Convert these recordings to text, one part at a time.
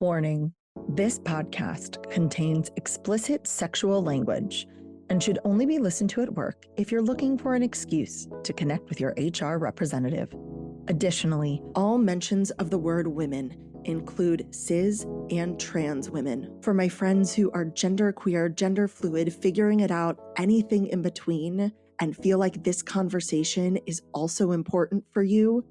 Warning, this podcast contains explicit sexual language and should only be listened to at work if you're looking for an excuse to connect with your HR representative. Additionally, all mentions of the word women include cis and trans women. For my friends who are genderqueer, gender fluid, figuring it out, anything in between, and feel like this conversation is also important for you,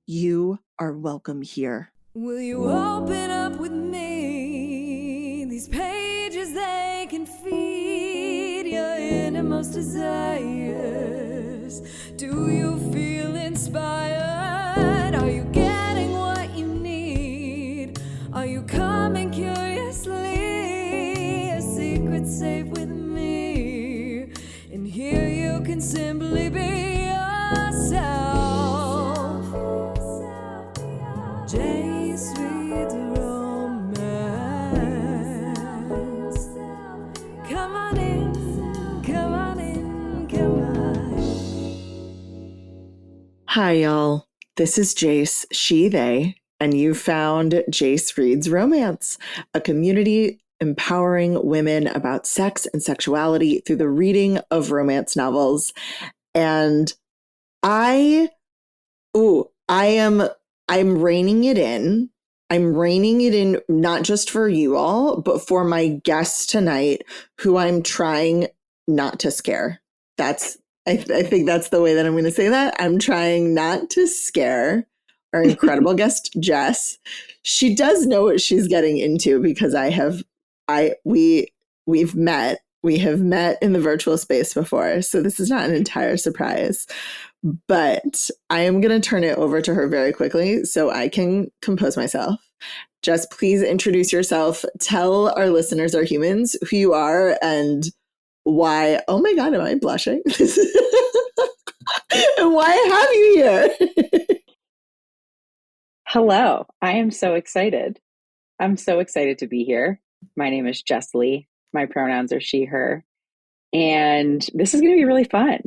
you are welcome here. Will you open up with me? These pages, they can feed your innermost desires. Do you feel inspired? Are you getting what you need? Are you coming curiously? A secret safe with me. And here you can simply be yourself. Jess reads romance. Come on in, come on in, come on. Hi, y'all. This is Jess, she, they, and you found Jess Reads Romance, a community empowering women about sex and sexuality through the reading of romance novels. And I'm reining it in. I'm reining it in not just for you all, but for my guest tonight, who I'm trying not to scare. I think that's the way that I'm going to say that. I'm trying not to scare our incredible guest, Jess. She does know what she's getting into because we've met. We have met in the virtual space before, so this is not an entire surprise. But I am going to turn it over to her very quickly so I can compose myself. Jess, please introduce yourself. Tell our listeners, our humans, who you are and why. Oh my God, am I blushing? And why I have you here. Hello, I am so excited. I'm so excited to be here. My name is Jess Lee. My pronouns are she, her. And this is going to be really fun.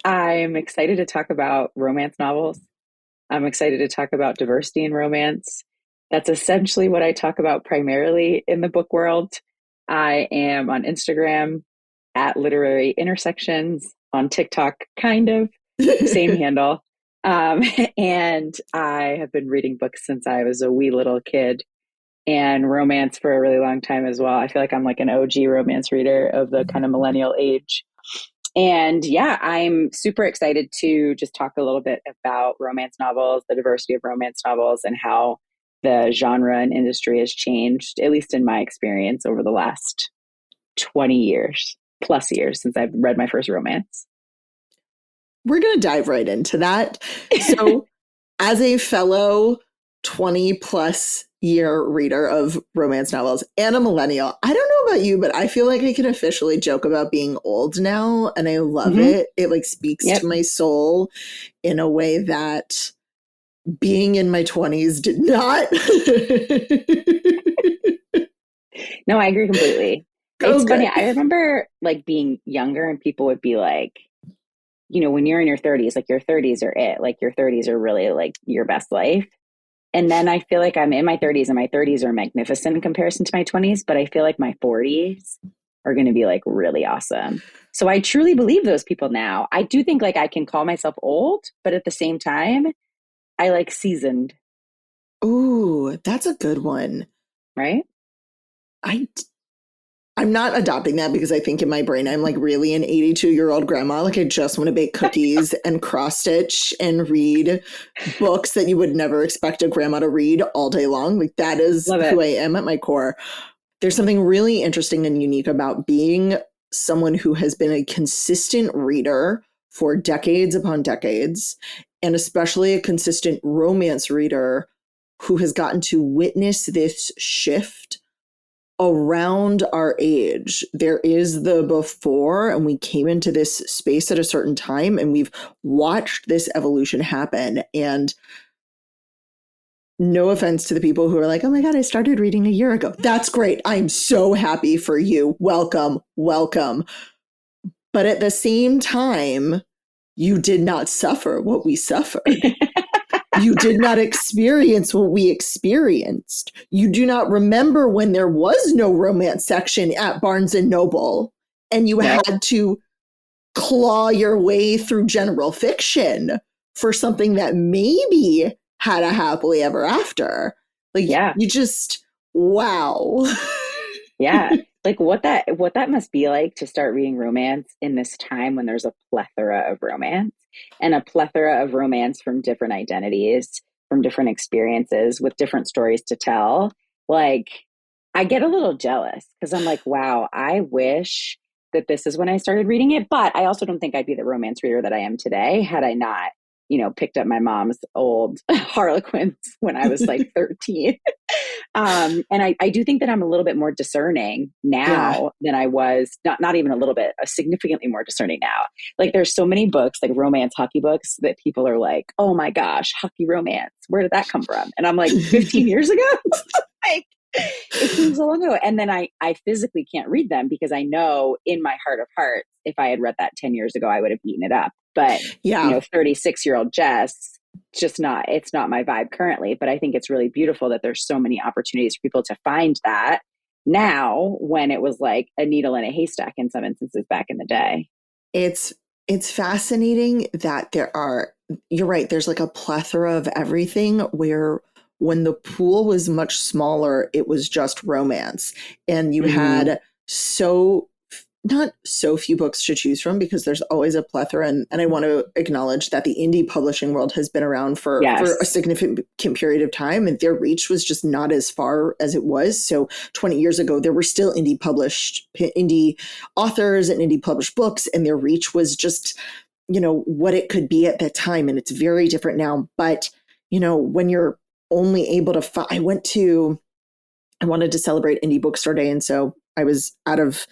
I'm excited to talk about romance novels. I'm excited to talk about diversity in romance. That's essentially what I talk about primarily in the book world. I am on Instagram at Literary Intersections, on TikTok, kind of, same handle. And I have been reading books since I was a wee little kid, and romance for a really long time as well. I feel like I'm like an OG romance reader of the kind of millennial age. And yeah, I'm super excited to just talk a little bit about romance novels, the diversity of romance novels, and how the genre and industry has changed, at least in my experience, over the last 20 years, plus years since I've read my first romance. We're going to dive right into that. So as a fellow 20 plus year reader of romance novels and a millennial, I don't know about you, but I feel like I can officially joke about being old now, and I love it. It like speaks to my soul in a way that being in my 20s did not. No, I agree completely. It's funny. I remember like being younger and people would be like, you know, when you're in your 30s, like your 30s are it, like your 30s are really like your best life. And then I feel like I'm in my 30s and my 30s are magnificent in comparison to my 20s, but I feel like my 40s are going to be like really awesome. So I truly believe those people now. I do think like I can call myself old, but at the same time, I like seasoned. Ooh, that's a good one. Right? I'm not adopting that because I think in my brain I'm like really an 82-year-old grandma. Like I just want to bake cookies and cross stitch and read books that you would never expect a grandma to read all day long. Like that is who I am at my core. There's something really interesting and unique about being someone who has been a consistent reader for decades upon decades, and especially a consistent romance reader who has gotten to witness this shift around our age. There is the before, and we came into this space at a certain time, and we've watched this evolution happen. And no offense to the people who are like, oh my God, I started reading a year ago. That's great. I'm so happy for you. Welcome, welcome. But at the same time, you did not suffer what we suffered. You did not experience what we experienced. You do not remember when there was no romance section at Barnes and Noble and you No. had to claw your way through general fiction for something that maybe had a happily ever after. Like, Yeah. you just, wow. Yeah. Like what that must be like to start reading romance in this time when there's a plethora of romance and a plethora of romance from different identities, from different experiences with different stories to tell. Like I get a little jealous because I'm like, wow, I wish that this is when I started reading it. But I also don't think I'd be the romance reader that I am today had I not, picked up my mom's old Harlequins when I was like 13. And I do think that I'm a little bit more discerning Yeah. now than I was, not even a little bit, significantly more discerning now. Like there's so many books, like romance hockey books, that people are like, oh my gosh, hockey romance. Where did that come from? And I'm like, 15 years ago? Like, it seems so long ago. And then I physically can't read them because I know in my heart of hearts, if I had read that 10 years ago, I would have eaten it up. But, Yeah. 36-year-old Jess, it's not my vibe currently. But I think it's really beautiful that there's so many opportunities for people to find that now when it was like a needle in a haystack in some instances back in the day. It's fascinating that you're right, there's like a plethora of everything where when the pool was much smaller, it was just romance. And you had not so few books to choose from because there's always a plethora. And I want to acknowledge that the indie publishing world has been around for a significant period of time, and their reach was just not as far as it was. So 20 years ago, there were still indie authors and indie published books, and their reach was just, what it could be at that time. And it's very different now. But, when you're only able to I wanted to celebrate Indie Bookstore Day. And so I was out of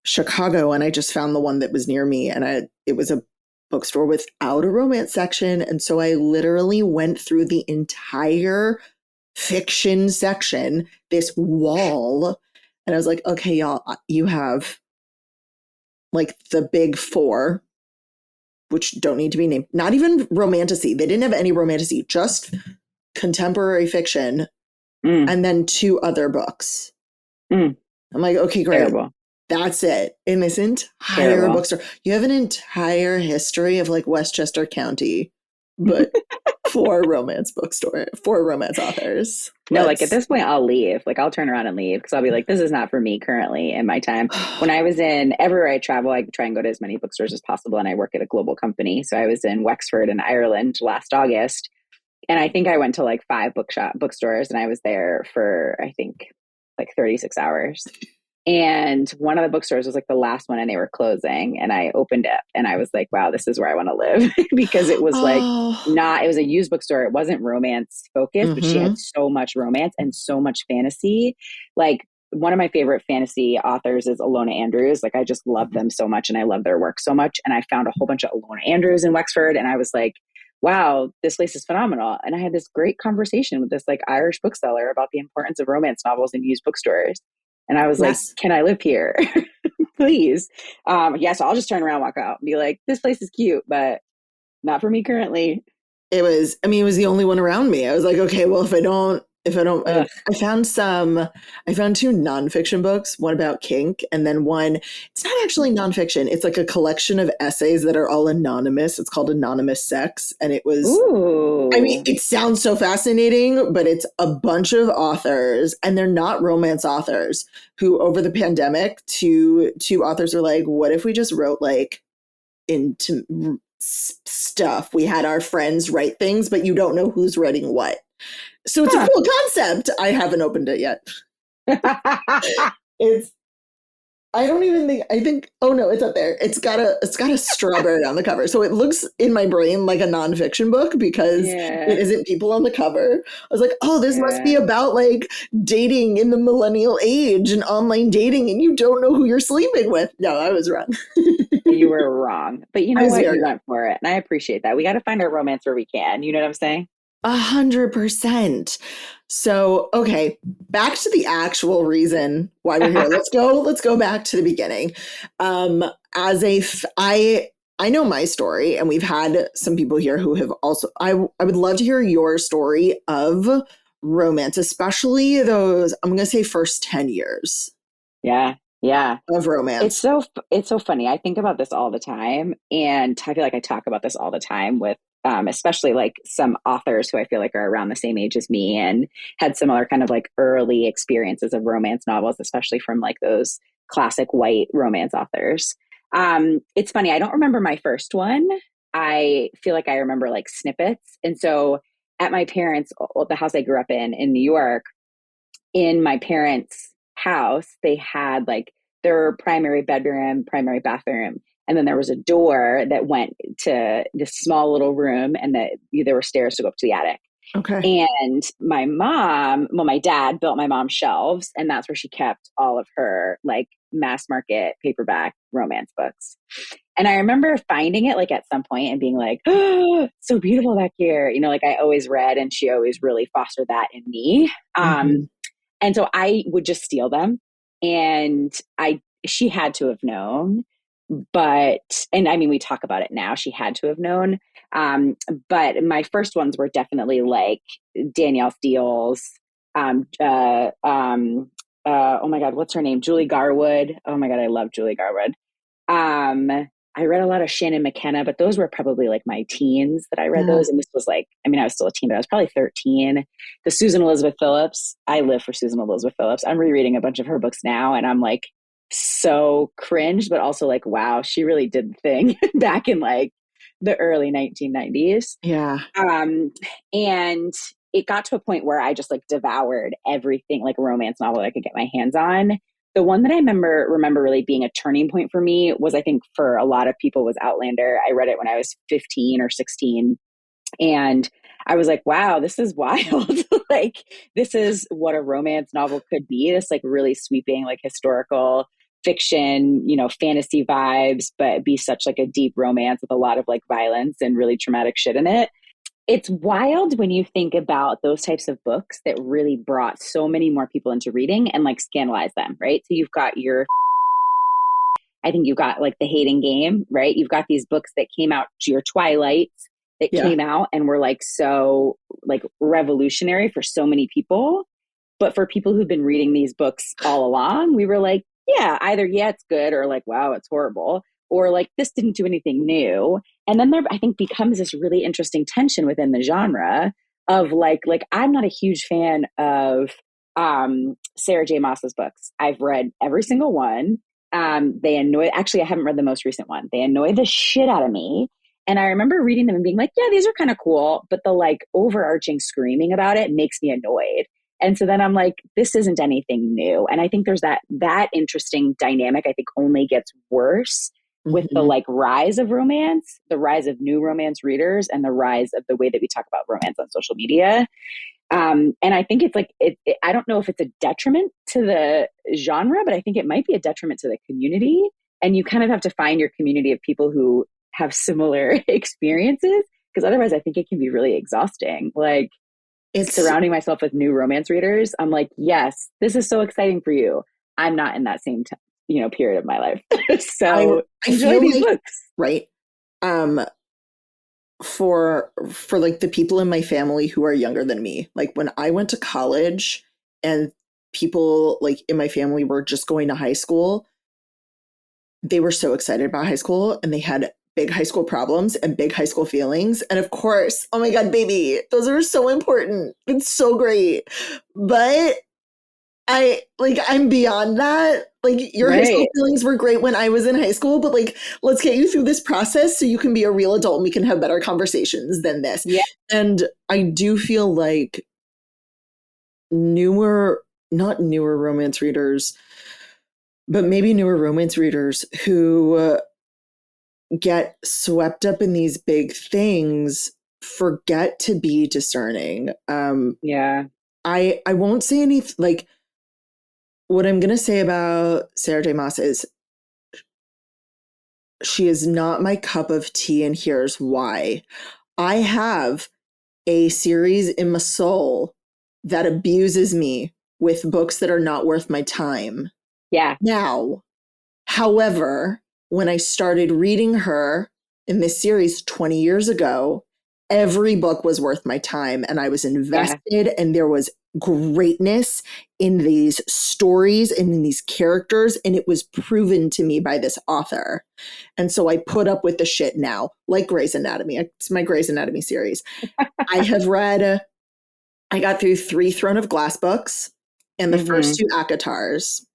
Chicago and I just found the one that was near me, and it was a bookstore without a romance section. And so I literally went through the entire fiction section, this wall. And I was like, okay, y'all, you have like the big four, which don't need to be named, not even romantasy. They didn't have any romantasy, just contemporary fiction. And then 2 other books. I'm like, okay, great. Terrible. That's it. In this entire bookstore, you have an entire history of like Westchester County, but for romance authors. No, like at this point, I'll leave. Like I'll turn around and leave because I'll be like, this is not for me currently in my time. When I was everywhere I travel, I try and go to as many bookstores as possible, and I work at a global company. So I was in Wexford in Ireland last August, and I think I went to like 5 bookstores, and I was there for I think like 36 hours. And one of the bookstores was like the last one and they were closing, and I opened it and I was like, wow, this is where I want to live because it was it was a used bookstore. It wasn't romance focused, but she had so much romance and so much fantasy. Like one of my favorite fantasy authors is Alona Andrews. Like I just love them so much and I love their work so much. And I found a whole bunch of Alona Andrews in Wexford, and I was like, wow, this place is phenomenal. And I had this great conversation with this like Irish bookseller about the importance of romance novels in used bookstores. And I was like, can I live here? Please. So I'll just turn around, walk out and be like, this place is cute, but not for me currently. It was the only one around me. I was like, okay, well, if I don't, I found 2 nonfiction books, one about kink, and then one, it's not actually nonfiction. It's like a collection of essays that are all anonymous. It's called Anonymous Sex. And it was, it sounds so fascinating, but it's a bunch of authors, and they're not romance authors, who over the pandemic, two authors were like, what if we just wrote like into stuff? We had our friends write things, but you don't know who's writing what. So it's a cool concept. I haven't opened it yet. Oh no, it's up there. It's got a strawberry on the cover. So it looks in my brain like a nonfiction book because it isn't people on the cover. I was like, oh, this must be about like dating in the millennial age and online dating, and you don't know who you're sleeping with. No, I was wrong. You were wrong. But you know what? You went for it. And I appreciate that. We got to find our romance where we can. You know what I'm saying? 100%. So, okay, back to the actual reason why we're here. Let's go back to the beginning. I know my story, and we've had some people here who have also. I would love to hear your story of romance, especially those. I'm going to say first 10 years Yeah. Yeah. of romance. It's so funny. I think about this all the time, and I feel like I talk about this all the time with especially like some authors who I feel like are around the same age as me and had similar kind of like early experiences of romance novels, especially from like those classic white romance authors. It's funny. I don't remember my first one. I feel like I remember like snippets, and so at my parents, the house I grew up in New York, in my parents' house, they had like their primary bedroom, primary bathroom, and then there was a door that went to this small little room, and that there were stairs to go up to the attic. Okay. And my dad built my mom shelves, and that's where she kept all of her like mass market paperback romance books. And I remember finding it like at some point and being like, oh, so beautiful back here. You know, like I always read, and she always really fostered that in me. Mm-hmm. And so I would just steal them. And she had to have known, and I mean, we talk about it now. She had to have known. But my first ones were definitely like Danielle Steele's, oh my God, what's her name? Julie Garwood. Oh my God, I love Julie Garwood. I read a lot of Shannon McKenna, but those were probably like my teens that I read Yeah. those. And this was like, I mean, I was still a teen, but I was probably 13. The Susan Elizabeth Phillips. I live for Susan Elizabeth Phillips. I'm rereading a bunch of her books now, and I'm like so cringed, but also like, wow, she really did the thing back in like the early 1990s. Yeah. And it got to a point where I just like devoured everything like romance novel that I could get my hands on. The one that I remember really being a turning point for me was, I think for a lot of people, was Outlander. I read it when I was 15 or 16, and I was like, wow, this is wild. Like, this is what a romance novel could be. This like really sweeping, like historical fiction, you know, fantasy vibes, but be such like a deep romance with a lot of like violence and really traumatic shit in it. It's wild when you think about those types of books that really brought so many more people into reading and like scandalized them, right? So you've got I think you've got like The Hating Game, right? You've got these books that came out, your Twilights that Yeah. came out and were like so like revolutionary for so many people. But for people who've been reading these books all along, we were like, yeah, either, yeah, it's good, or like, wow, it's horrible, or like, this didn't do anything new. And then there, I think, becomes this really interesting tension within the genre of like I'm not a huge fan of Sarah J. Maas's books. I've read every single one. Actually, I haven't read the most recent one. They annoy the shit out of me. And I remember reading them and being like, yeah, these are kind of cool. But the like overarching screaming about it makes me annoyed. And so then I'm like, this isn't anything new. And I think there's that interesting dynamic, I think only gets worse with the Mm-hmm. like rise of romance, the rise of new romance readers, and the rise of the way that we talk about romance on social media. And I think it's like, I don't know if it's a detriment to the genre, but I think it might be a detriment to the community. And you kind of have to find your community of people who have similar experiences, because otherwise I think it can be really exhausting. Like, It's surrounding myself with new romance readers, I'm like, yes, this is so exciting for you. I'm not in that same period of my life. I So I enjoy feel these like, books. right. Um for like the people in my family who are younger than me, like when I went to college and people like in my family were just going to high school, they were so excited about high school and they had big high school problems and big high school feelings. And of course, oh my God, baby, those are so important. It's so great. But I'm beyond that. Like your high school Right. feelings were great when I was in high school, but like let's get you through this process so you can be a real adult and we can have better conversations than this. Yeah. And I do feel like not newer romance readers, but maybe newer romance readers who get swept up in these big things forget to be discerning. Yeah. I won't say any like what I'm gonna say about Sarah J. Maas is she is not my cup of tea, and here's why. I have a series in my soul that abuses me with books that are not worth my time. Yeah. Now, however, when I started reading her in this series 20 years ago, every book was worth my time and I was invested and there was greatness in these stories and in these characters, and it was proven to me by this author. And so I put up with the shit now, like Grey's Anatomy. It's my Grey's Anatomy series. I got through 3 Throne of Glass books and the first 2 Akatars.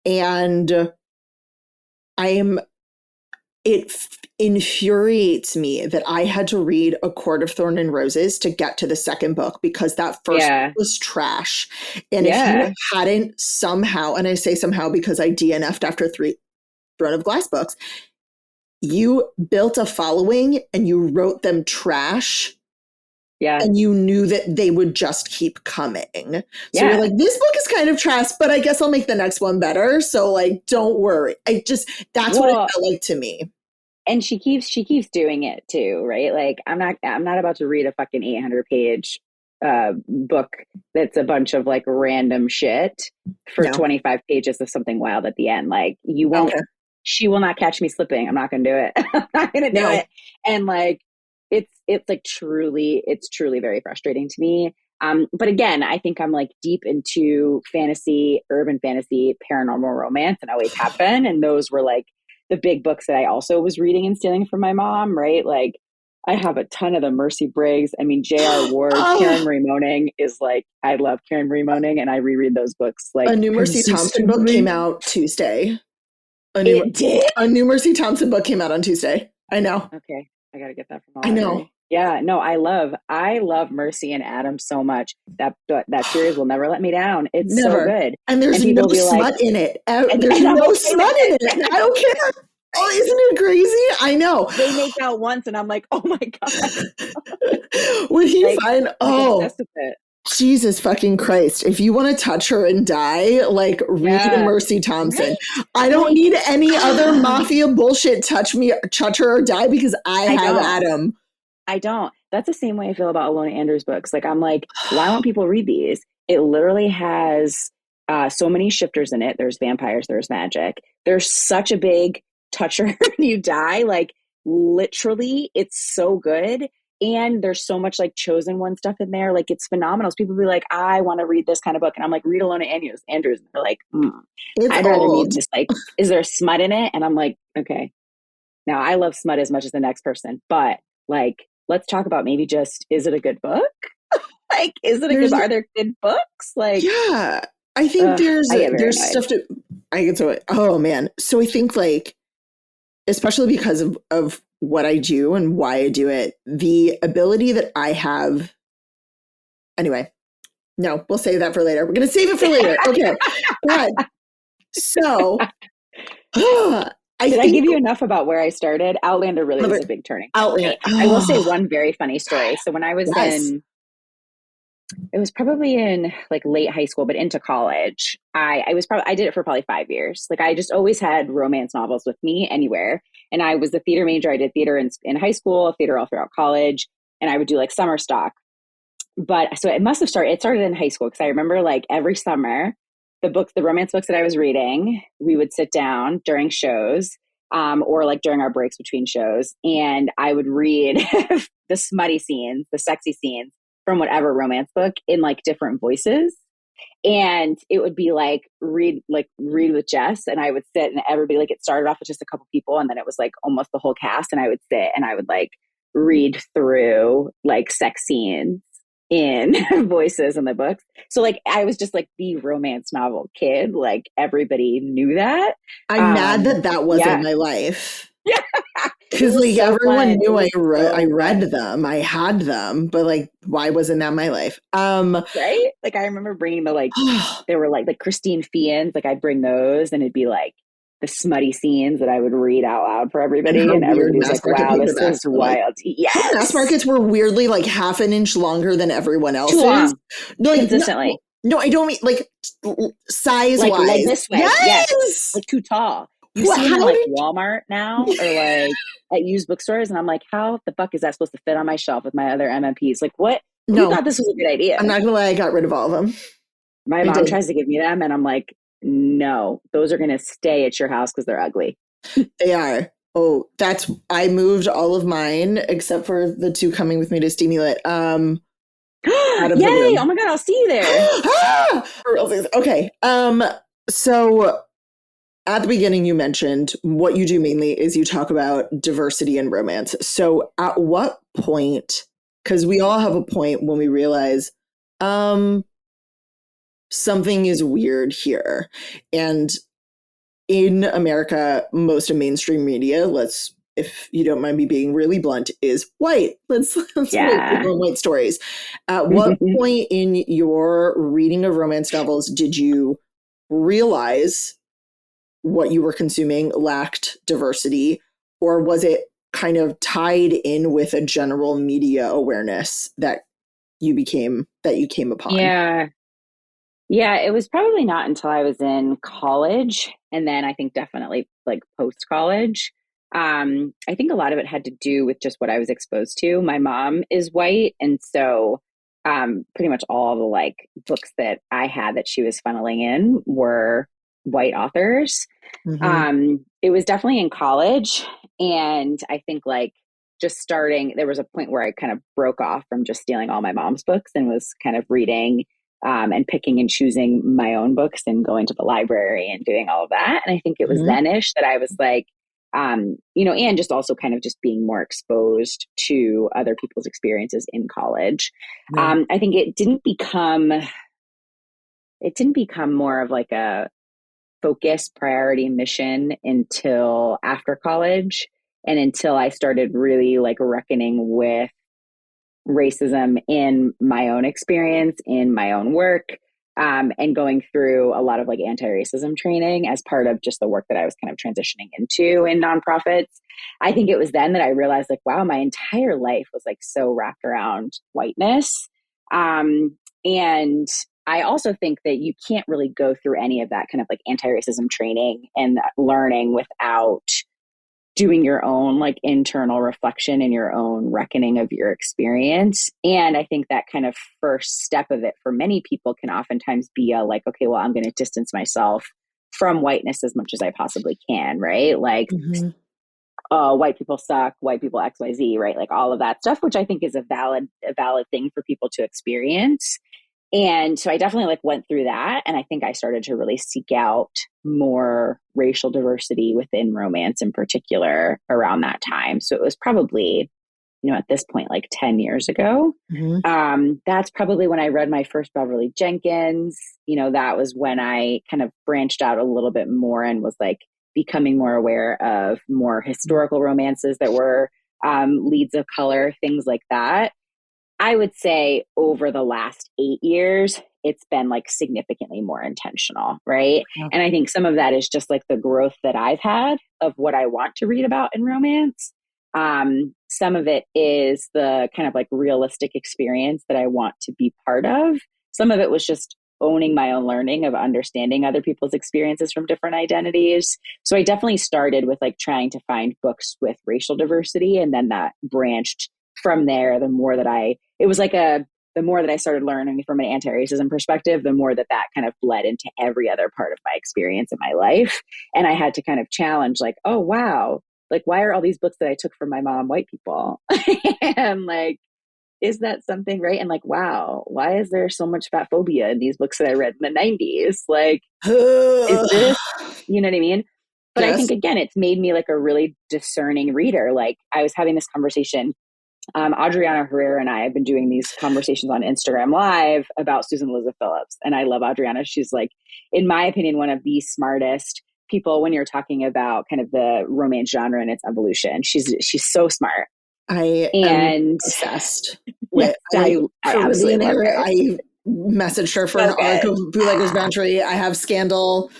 And it infuriates me that I had to read A Court of Thorn and Roses to get to the second book because that first book was trash. And if you hadn't somehow, and I say somehow because I DNF'd after 3 Throne of Glass books, you built a following and you wrote them trash. Yeah. And you knew that they would just keep coming. So you're like, this book is kind of trash, but I guess I'll make the next one better. So like, don't worry. That's what it felt like to me. And she keeps doing it too, right? Like I'm not about to read a fucking 800-page book that's a bunch of like random shit for 25 pages of something wild at the end. Like you won't, she will not catch me slipping. I'm not going to do it. I'm not going to do it. And like, it's like it's truly very frustrating to me. But again, I think I'm like deep into fantasy, urban fantasy, paranormal romance, and always have been. And those were like the big books that I also was reading and stealing from my mom, right? Like I have a ton of the Mercy Briggs. I mean, J.R. Ward, Karen Marie Moning is like, I love Karen Marie Moning and I reread those books. Like a new Mercy Thompson book came out Tuesday. It did? A new Mercy Thompson book came out on Tuesday. I know. Okay. I got to get that from I know. Yeah, no, I love Mercy and Adam so much. That series will never let me down. It's so good. And there's no smut in it. There's no smut in it. I don't care. Oh, isn't it crazy? I know. They make out once and I'm like, oh my God. When you find, Jesus fucking Christ. If you want to touch her and die, like read Mercy Thompson. Right? I don't need any other mafia bullshit touch her or die because I have Adam. I don't. That's the same way I feel about Alona Andrews books. Like I'm like, why won't people read these? It literally has so many shifters in it. There's vampires, there's magic. There's such a big toucher and you die. Like literally, it's so good. And there's so much like chosen one stuff in there. Like it's phenomenal. So people be like, I want to read this kind of book. And I'm like, read Alona Andrews. And they're like, I'd rather read just like, is there smut in it? And I'm like, okay. Now I love smut as much as the next person, but like, let's talk about maybe just, is it a good book? Like, are there good books? Like, yeah, I think there's stuff I get to it. Oh man. So I think like, especially because of what I do and why I do it, the ability that I have. Anyway, no, we'll save that for later. We're going to save it for later. Okay. But so Did I give you enough about where I started? Outlander really was a big turning point. Outlander. I will say one very funny story. So when I was it was probably in like late high school, but into college, I did it for probably 5 years. Like I just always had romance novels with me anywhere. And I was a theater major. I did theater in high school, theater all throughout college, and I would do like summer stock. But so it started in high school because I remember like every summer, the romance books that I was reading, we would sit down during shows or like during our breaks between shows. And I would read the smutty scenes, the sexy scenes from whatever romance book in like different voices. And it would be like read with Jess, and I would sit and everybody, like it started off with just a couple people and then it was like almost the whole cast, and I would sit and I would like read through like sex scenes in voices in the books. So like I was just like the romance novel kid. Like everybody knew that. I'm mad that wasn't my life. Yeah. Because like so everyone knew I read them. I had them, but like why wasn't that my life? Right? Like I remember bringing the like there were like Christine Fians, like I'd bring those and it'd be like the smutty scenes that I would read out loud for everybody, and everybody was like, wow, this is wild. Yes. Mass markets were weirdly like half an inch longer than everyone else's. Too long. No, consistently. No, I don't mean like size wise. Like this way. Yes. Like too tall. You see them like Walmart now or like at used bookstores, and I'm like, how the fuck is that supposed to fit on my shelf with my other MMPs? Like what? No. Who thought this was a good idea? I'm not gonna lie, I got rid of all of them. My mom tries to give me them and I'm like, no, those are going to stay at your house because they're ugly. They are. Oh, I moved all of mine except for the two coming with me to Steamy Lit out of the Yay! Oh room. my God, I'll see you there. For real things. Okay. So at the beginning you mentioned what you do mainly is you talk about diversity and romance. So at what point, because we all have a point when we realize something is weird here. And in America, most of mainstream media, if you don't mind me being really blunt, is white. Let's white Yeah. people and white stories. At what point in your reading of romance novels did you realize what you were consuming lacked diversity, or was it kind of tied in with a general media awareness that you came upon? Yeah. Yeah, it was probably not until I was in college, and then I think definitely like post college. I think a lot of it had to do with just what I was exposed to. My mom is white, and so pretty much all the like books that I had that she was funneling in were white authors. Mm-hmm. It was definitely in college, and I think like just starting, there was a point where I kind of broke off from just stealing all my mom's books and was kind of reading and picking and choosing my own books and going to the library and doing all of that. And I think it was Mm-hmm. then-ish that I was like, and just also kind of just being more exposed to other people's experiences in college. Yeah. I think it didn't become more of like a focus priority mission until after college and until I started really like reckoning with racism in my own experience, in my own work, and going through a lot of like anti-racism training as part of just the work that I was kind of transitioning into in nonprofits. I think it was then that I realized like, wow, my entire life was like so wrapped around whiteness. And I also think that you can't really go through any of that kind of like anti-racism training and learning without doing your own like internal reflection and your own reckoning of your experience. And I think that kind of first step of it for many people can oftentimes be a like, okay, well, I'm going to distance myself from whiteness as much as I possibly can, right? Like, Mm-hmm. white people suck, white people XYZ, right? Like all of that stuff, which I think is a valid thing for people to experience. And so I definitely like went through that. And I think I started to really seek out more racial diversity within romance in particular around that time. So it was probably, at this point, like 10 years ago. Mm-hmm. That's probably when I read my first Beverly Jenkins. That was when I kind of branched out a little bit more and was like becoming more aware of more historical romances that were leads of color, things like that. I would say over the last 8 years, it's been like significantly more intentional, right? Yeah. And I think some of that is just like the growth that I've had of what I want to read about in romance. Some of it is the kind of like realistic experience that I want to be part of. Some of it was just owning my own learning of understanding other people's experiences from different identities. So I definitely started with like trying to find books with racial diversity, and then that branched from there. The more that I started learning from an anti-racism perspective, the more that kind of bled into every other part of my experience in my life. And I had to kind of challenge like, oh, wow, like, why are all these books that I took from my mom white people? And like, is that something, right? And like, wow, why is there so much fat phobia in these books that I read in the 90s? Like, is this, you know what I mean? But I Yes. think, again, it's made me like a really discerning reader. Like, I was having this conversation. Adriana Herrera and I have been doing these conversations on Instagram Live about Susan Elizabeth Phillips. And I love Adriana. She's like, in my opinion, one of the smartest people when you're talking about kind of the romance genre and its evolution. She's so smart. I am And obsessed yes, with I absolutely Caribbean love era. her. I messaged her for an So arc good. of Bootlegger's Boundary. I have Scandal.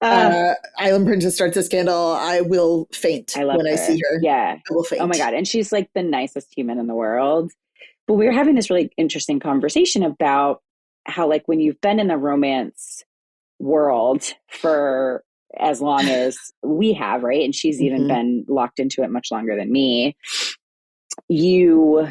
Uh, Island Princess starts a scandal. I will faint I love when I see her. her. Yeah. I will Oh my faint. God. And she's like the nicest human in the world. But we were having this really interesting conversation about how, like, when you've been in the romance world for as long as we have, right? And she's even Mm-hmm. been locked into it much longer than me. You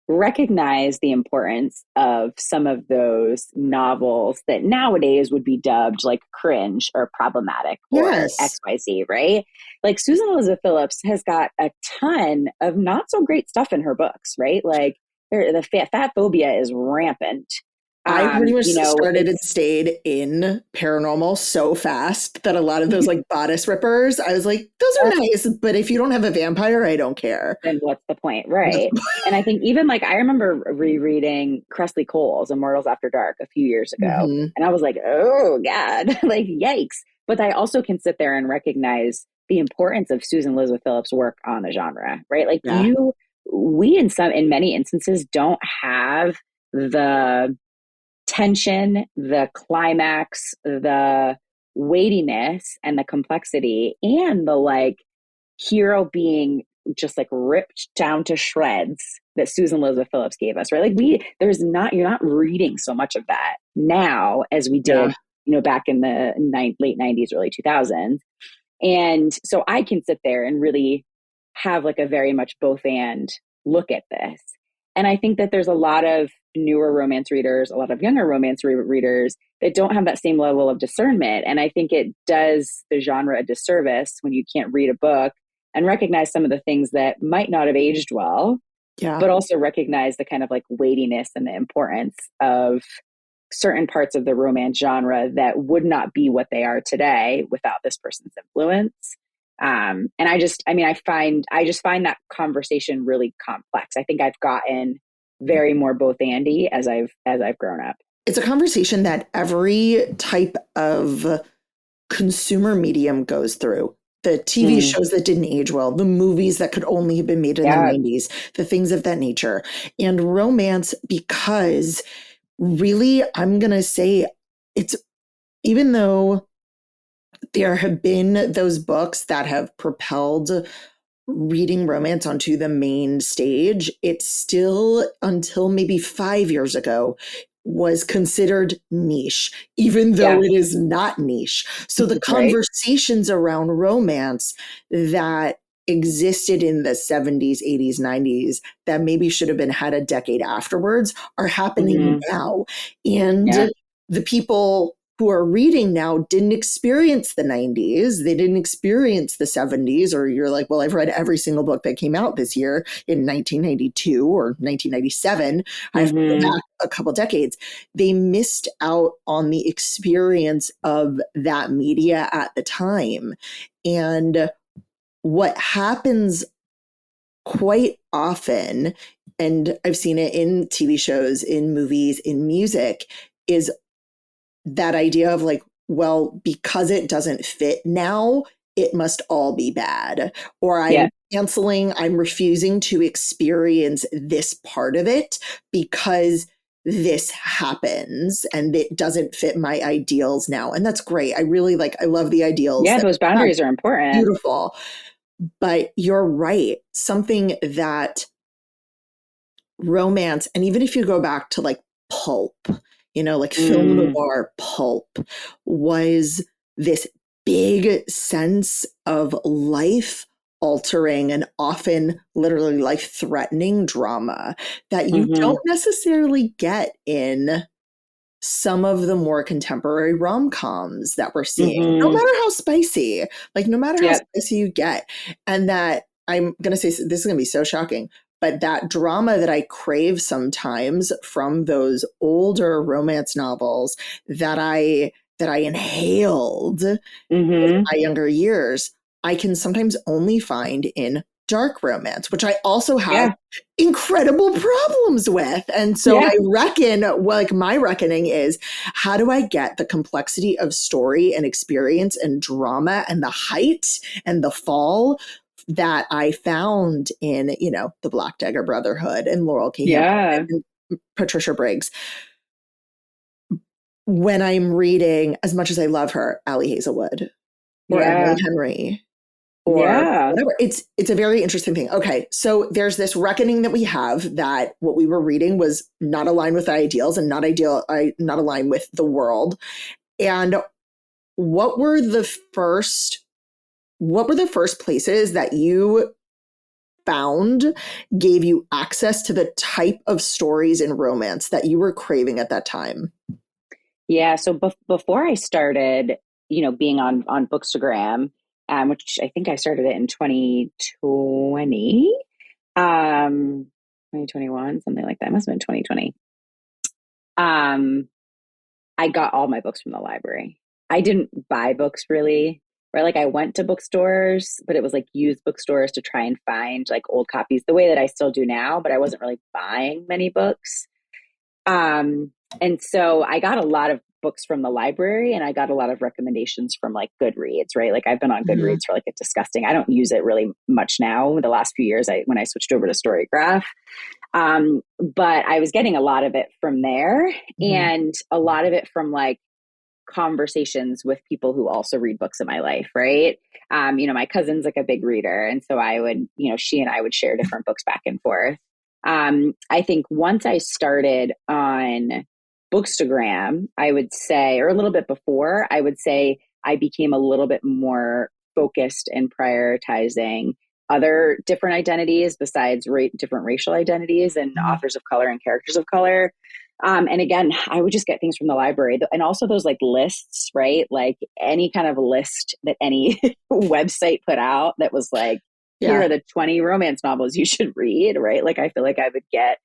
recognize the importance of some of those novels that nowadays would be dubbed like cringe or problematic or Yes. XYZ, right? Like Susan Elizabeth Phillips has got a ton of not so great stuff in her books, right? Like the fat phobia is rampant. I pretty much You know, started and it's stayed in paranormal so fast that a lot of those like bodice rippers, I was like, those are nice, but if you don't have a vampire, I don't care. then what's the point, right? And I think even like I remember rereading Cressley Cole's Immortals After Dark a few years ago, Mm-hmm. and I was like, oh God, like yikes. But I also can sit there and recognize the importance of Susan Elizabeth Phillips' work on the genre, right? Like Yeah. we in many instances don't have the tension, the climax, the weightiness and the complexity and the like hero being just like ripped down to shreds that Susan Elizabeth Phillips gave us, right? Like you're not reading so much of that now as we Yeah. did, back in the late 90s, early 2000s. And so I can sit there and really have like a very much both and look at this. And I think that there's a lot of newer romance readers, a lot of younger romance readers that don't have that same level of discernment. And I think it does the genre a disservice when you can't read a book and recognize some of the things that might not have aged well, Yeah. but also recognize the kind of like weightiness and the importance of certain parts of the romance genre that would not be what they are today without this person's influence. And I just find that conversation really complex. I think I've gotten very more both Andy as I've grown up. It's a conversation that every type of consumer medium goes through. The TV shows that didn't age well, the movies that could only have been made in the 90s, the things of that nature. And romance, because really, I'm going to say it's, even though there have been those books that have propelled reading romance onto the main stage, it still, until maybe 5 years ago, was considered niche, even though it is not niche. So the Right. conversations around romance that existed in the 70s, 80s, 90s that maybe should have been had a decade afterwards are happening now. And the people who are reading now didn't experience the 90s. They didn't experience the 70s, or you're like, well, I've read every single book that came out this year in 1992 or 1997. I've read back a couple decades. They missed out on the experience of that media at the time. And what happens quite often, and I've seen it in TV shows, in movies, in music, is that idea of like, well, because it doesn't fit now, it must all be bad. Or I'm canceling, I'm refusing to experience this part of it because this happens and it doesn't fit my ideals now. And that's great. I really I love the ideals. Yeah, those boundaries are important. Beautiful. But you're right. Something that romance, and even if you go back to like pulp, like film noir pulp, was this big sense of life altering and often literally life threatening drama that you don't necessarily get in some of the more contemporary rom-coms that we're seeing, no matter how spicy, no matter how spicy you get. And that, I'm going to say, this is going to be so shocking, but that drama that I crave sometimes from those older romance novels that I inhaled in my younger years, I can sometimes only find in dark romance, which I also have incredible problems with. And so I reckon, my reckoning is, how do I get the complexity of story and experience and drama and the height and the fall that I found in, the Black Dagger Brotherhood and Laurel K. Hampton and Patricia Briggs, when I'm reading, as much as I love her, Allie Hazelwood or Emily Henry or whatever. It's a very interesting thing. Okay, so there's this reckoning that we have that what we were reading was not aligned with ideals and not aligned with the world. And what were the first places that you found gave you access to the type of stories in romance that you were craving at that time? Yeah. So before I started, being on Bookstagram, which I think I started it in 2020, 2021, something like that. It must have been 2020. Um, I got all my books from the library. I didn't buy books really, right? Like I went to bookstores, but it was like used bookstores to try and find like old copies the way that I still do now, but I wasn't really buying many books. And so I got a lot of books from the library and I got a lot of recommendations from like Goodreads, right? Like I've been on Mm-hmm. Goodreads for like a disgusting. I don't use it really much now. The last few years, when I switched over to Storygraph, but I was getting a lot of it from there Mm-hmm. and a lot of it from like conversations with people who also read books in my life, right? My cousin's like a big reader. And so I would, she and I would share different books back and forth. I think once I started on Bookstagram, I would say, or a little bit before, I would say I became a little bit more focused and prioritizing other different identities besides different racial identities and Mm-hmm. authors of color and characters of color. And again, I would just get things from the library and also those like lists, right? Like any kind of list that any website put out that was like, here Yeah. are the 20 romance novels you should read, right? Like I feel like I would get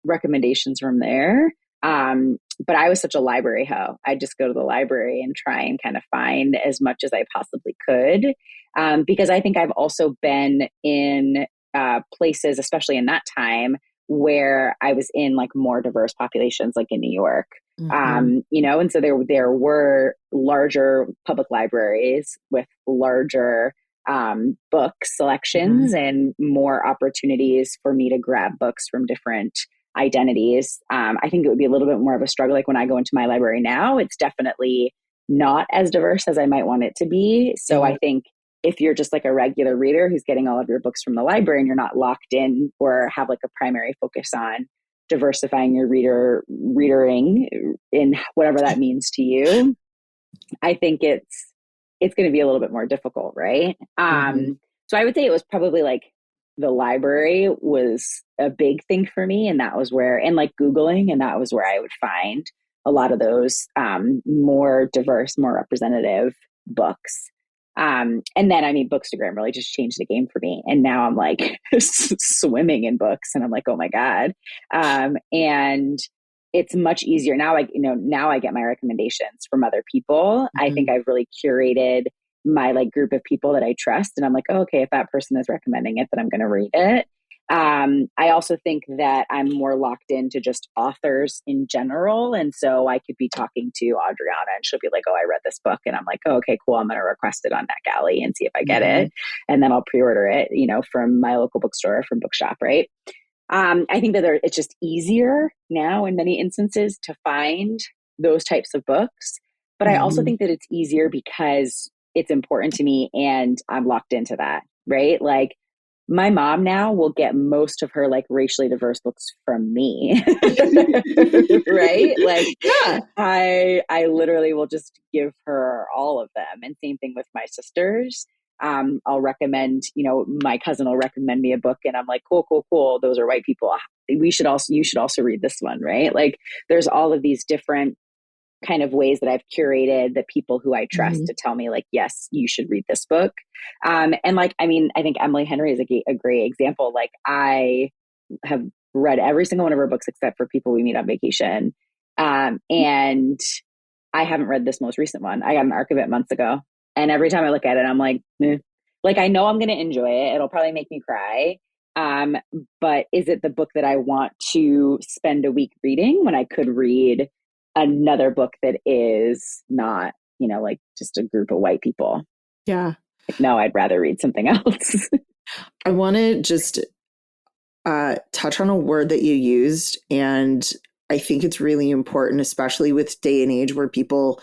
recommendations from there. But I was such a library hoe. I'd just go to the library and try and kind of find as much as I possibly could. Because I think I've also been in places, especially in that time, where I was in like more diverse populations, like in New York. Mm-hmm. And so there were larger public libraries with larger book Mm-hmm. selections and more opportunities for me to grab books from different identities. I think it would be a little bit more of a struggle. Like when I go into my library now, it's definitely not as diverse as I might want it to be. So Yeah. I think if you're just like a regular reader who's getting all of your books from the library and you're not locked in or have like a primary focus on diversifying your readering in whatever that means to you, I think it's going to be a little bit more difficult, right? Mm-hmm. So I would say it was probably like the library was a big thing for me, and that was where, and like Googling, and that was where I would find a lot of those more diverse, more representative books. And then, I mean, Bookstagram really just changed the game for me. And now I'm like swimming in books, and I'm like, oh my God. And it's much easier now. Now I get my recommendations from other people. I think Mm-hmm. I've really curated my like group of people that I trust, and I'm like, oh, okay, if that person is recommending it, then I'm going to read it. I also think that I'm more locked into just authors in general. And so I could be talking to Adriana and she'll be like, oh, I read this book. And I'm like, oh, okay, cool. I'm going to request it on NetGalley and see if I get Mm-hmm. it. And then I'll pre-order it, from my local bookstore, from Bookshop, right? I think that it's just easier now in many instances to find those types of books. But I also Mm-hmm. think that it's easier because it's important to me and I'm locked into that, right? Like my mom now will get most of her like racially diverse books from me. Right? Like Yeah. I literally will just give her all of them. And same thing with my sisters. I'll recommend, my cousin will recommend me a book and I'm like, cool, cool, cool. Those are white people. You should also read this one, right? Like there's all of these different kind of ways that I've curated the people who I trust Mm-hmm. to tell me like, yes, you should read this book. And like, I mean, I think Emily Henry is a great example. Like I have read every single one of her books except for People We Meet on Vacation. And I haven't read this most recent one. I got an arc of it months ago. And every time I look at it, I'm like, eh. Like, I know I'm going to enjoy it. It'll probably make me cry. Um, but is it the book that I want to spend a week reading when I could read another book that is not, like just a group of white people? Yeah. Like, no, I'd rather read something else. I want to just touch on a word that you used. And I think it's really important, especially with day and age where people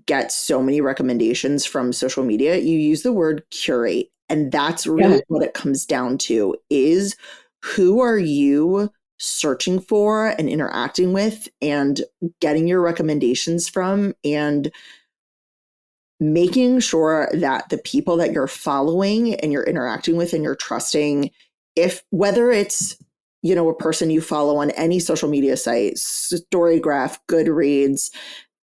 get so many recommendations from social media. You use the word curate. And that's Yeah. really what it comes down to is who are you searching for and interacting with and getting your recommendations from, and making sure that the people that you're following and you're interacting with and you're trusting if whether it's, you know, a person you follow on any social media site, Storygraph, Goodreads,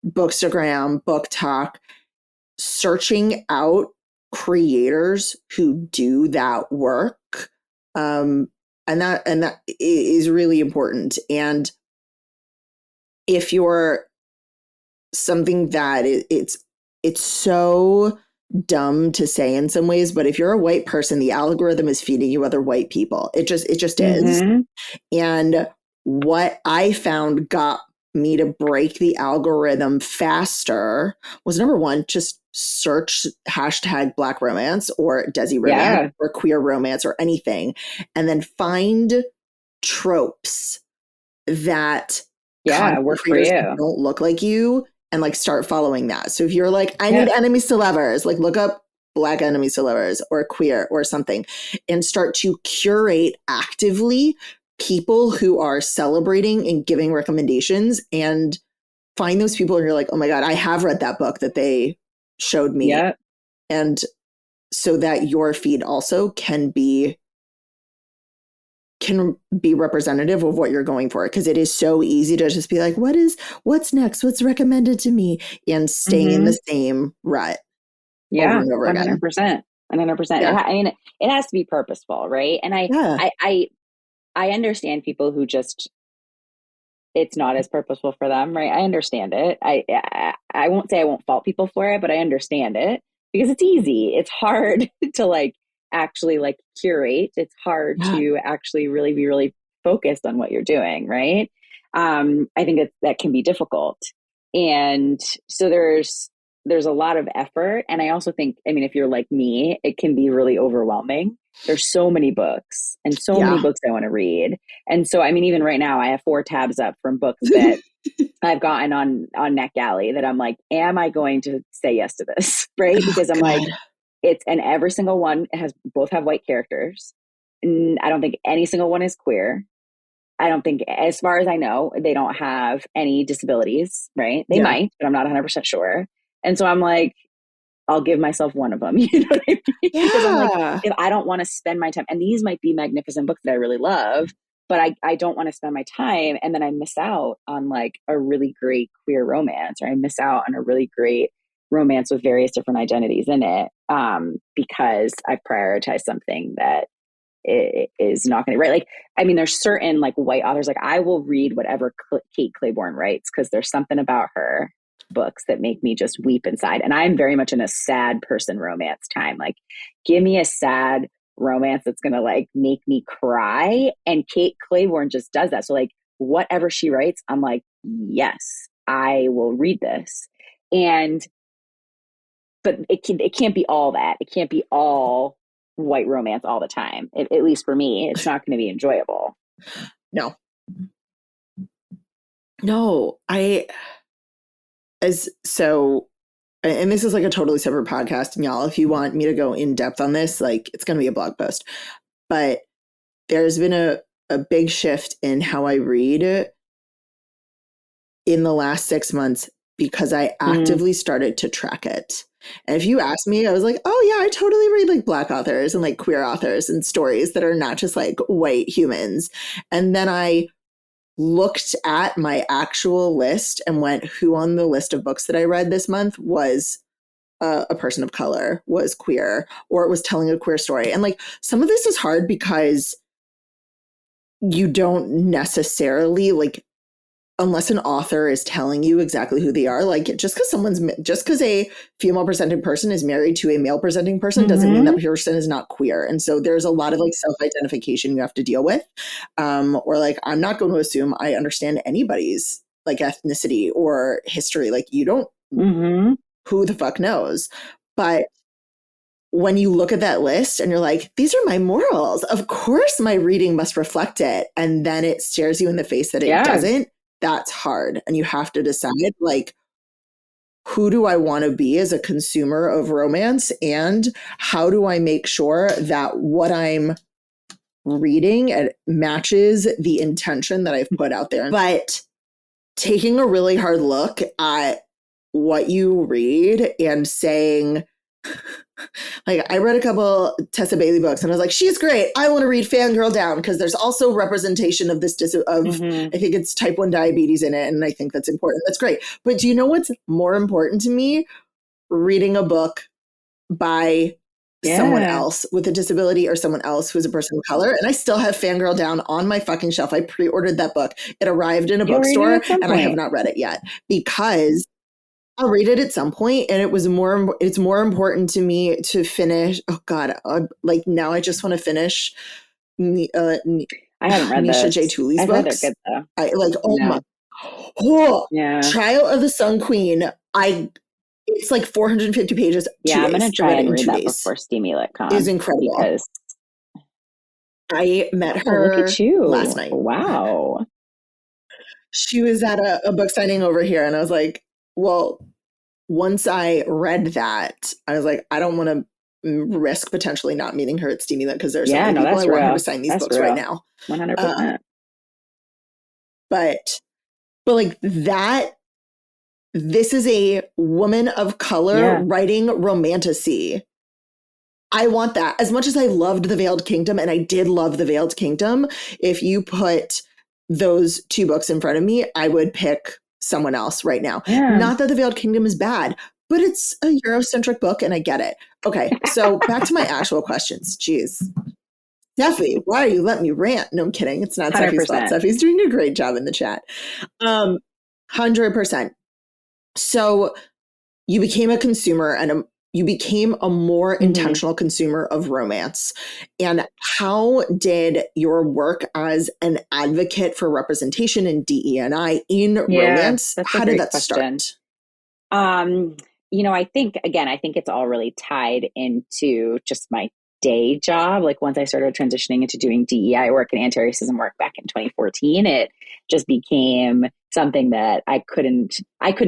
Bookstagram, Book Talk, searching out creators who do that work, and that is really important. And if you're something that it's so dumb to say in some ways, but if you're a white person, the algorithm is feeding you other white people. It just is. And what I found got me to break the algorithm faster was, number one, just search hashtag Black romance or Desi romance or queer romance or anything, and then find tropes that work for creators you. don't look like you, and like start following that. So if you're like, I need enemies to lovers, like look up Black enemies to lovers or queer or something, and start to curate actively people who are celebrating and giving recommendations, and find those people and you're like, oh my God, I have read that book that they showed me. And so that your feed also can be representative of what you're going for, because it is so easy to just be like, what's next, what's recommended to me, and stay in the same rut over and over again. 100%. I mean, it has to be purposeful, right? And I understand people who just, it's not as purposeful for them, right? I understand it. I won't say I won't fault people for it, but I understand it because it's easy. It's hard to like actually like curate. It's hard to actually really be really focused on what you're doing, right? I think that can be difficult. And so there's a lot of effort. And I also think, I mean, if you're like me, it can be really overwhelming. There's so many books and so many books I want to read. And so, I mean, even right now I have 4 tabs up from books that I've gotten on NetGalley that I'm like, am I going to say yes to this? Right. Because I'm like, and every single one both have white characters. And I don't think any single one is queer. I don't think, as far as I know, they don't have any disabilities, right? They might, but I'm not 100% sure. And so I'm like, I'll give myself one of them. You know what I mean? Because I'm like, if I don't want to spend my time, and these might be magnificent books that I really love, but I don't want to spend my time and then I miss out on like a really great queer romance, or I miss out on a really great romance with various different identities in it, because I prioritize something that is not going to write. Like, I mean, there's certain like white authors, like I will read whatever Kate Claiborne writes because there's something about her books that make me just weep inside. And I'm very much in a sad person romance time. Like, give me a sad romance that's going to like make me cry. And Kate Claiborne just does that. So like whatever she writes, I'm like, yes, I will read this. But it can't be all that. It can't be all white romance all the time. At least for me, it's not going to be enjoyable. No, and this is like a totally separate podcast, and y'all, if you want me to go in depth on this, like it's going to be a blog post, but there's been a big shift in how I read in the last 6 months because I actively started to track it. And if you ask me, I was like, oh yeah, I totally read like Black authors and like queer authors and stories that are not just like white humans. And then I looked at my actual list and went, who on the list of books that I read this month was a person of color, was queer, or it was telling a queer story. And like some of this is hard because you don't necessarily like, unless an author is telling you exactly who they are, like just because a female presenting person is married to a male presenting person doesn't mean that person is not queer. And so there's a lot of like self-identification you have to deal with. Or like, I'm not going to assume I understand anybody's like ethnicity or history. Like you don't, who the fuck knows? But when you look at that list and you're like, these are my morals, of course my reading must reflect it. And then it stares you in the face that it doesn't. That's hard. And you have to decide, like, who do I want to be as a consumer of romance? And how do I make sure that what I'm reading matches the intention that I've put out there? But taking a really hard look at what you read and saying, Like I read a couple Tessa Bailey books and I was like, she's great. I want to read Fangirl Down because there's also representation of this Mm-hmm. I think it's type 1 diabetes in it. And I think that's important. That's great. But do you know what's more important to me? Reading a book by someone Yeah. else with a disability or someone else who's a person of color. And I still have Fangirl Down on my fucking shelf. I pre-ordered that book. It arrived in a You'll read it bookstore at some and I have point. not read it yet because I'll read it at some point, and it's more important to me to finish. Oh God, like now I just want to finish I haven't read Misha J. those. Tooley's I've heard they're books. good though. I like, oh Yeah. my, oh, Yeah. Trial of the Sun Queen. It's like 450 pages, Yeah. 2 I'm going to days. I try read it and in read 2 that days. before Steamy Lit It is Con incredible. because, I met oh, look at her last you. night. Wow. She was at a book signing over here, and I was like, well, once I read that, I was like, I don't want to risk potentially not meeting her at Steamy Lit because there are so Yeah. many No, people I that's want her to real. sign these That's books right real. now. 100%. But like that, this is a woman of color Yeah. writing romantasy. I want that. As much as I loved The Veiled Kingdom, and I did love The Veiled Kingdom, if you put those 2 books in front of me, I would pick someone else right now. Yeah. Not that The Veiled Kingdom is bad, but it's a Eurocentric book and I get it. Okay, so back to my actual questions. Jeez. Steffi, why are you letting me rant? No, I'm kidding. It's not Steffi's fault. 100%. Steffi's doing a great job in the chat. 100%. So you became a consumer and you became a more intentional consumer of romance. And how did your work as an advocate for representation in DE&I in Yeah. romance, That's a how did great that question. start? I think it's all really tied into just my day job. Like once I started transitioning into doing DEI work and anti-racism work back in 2014, it just became something that I couldn't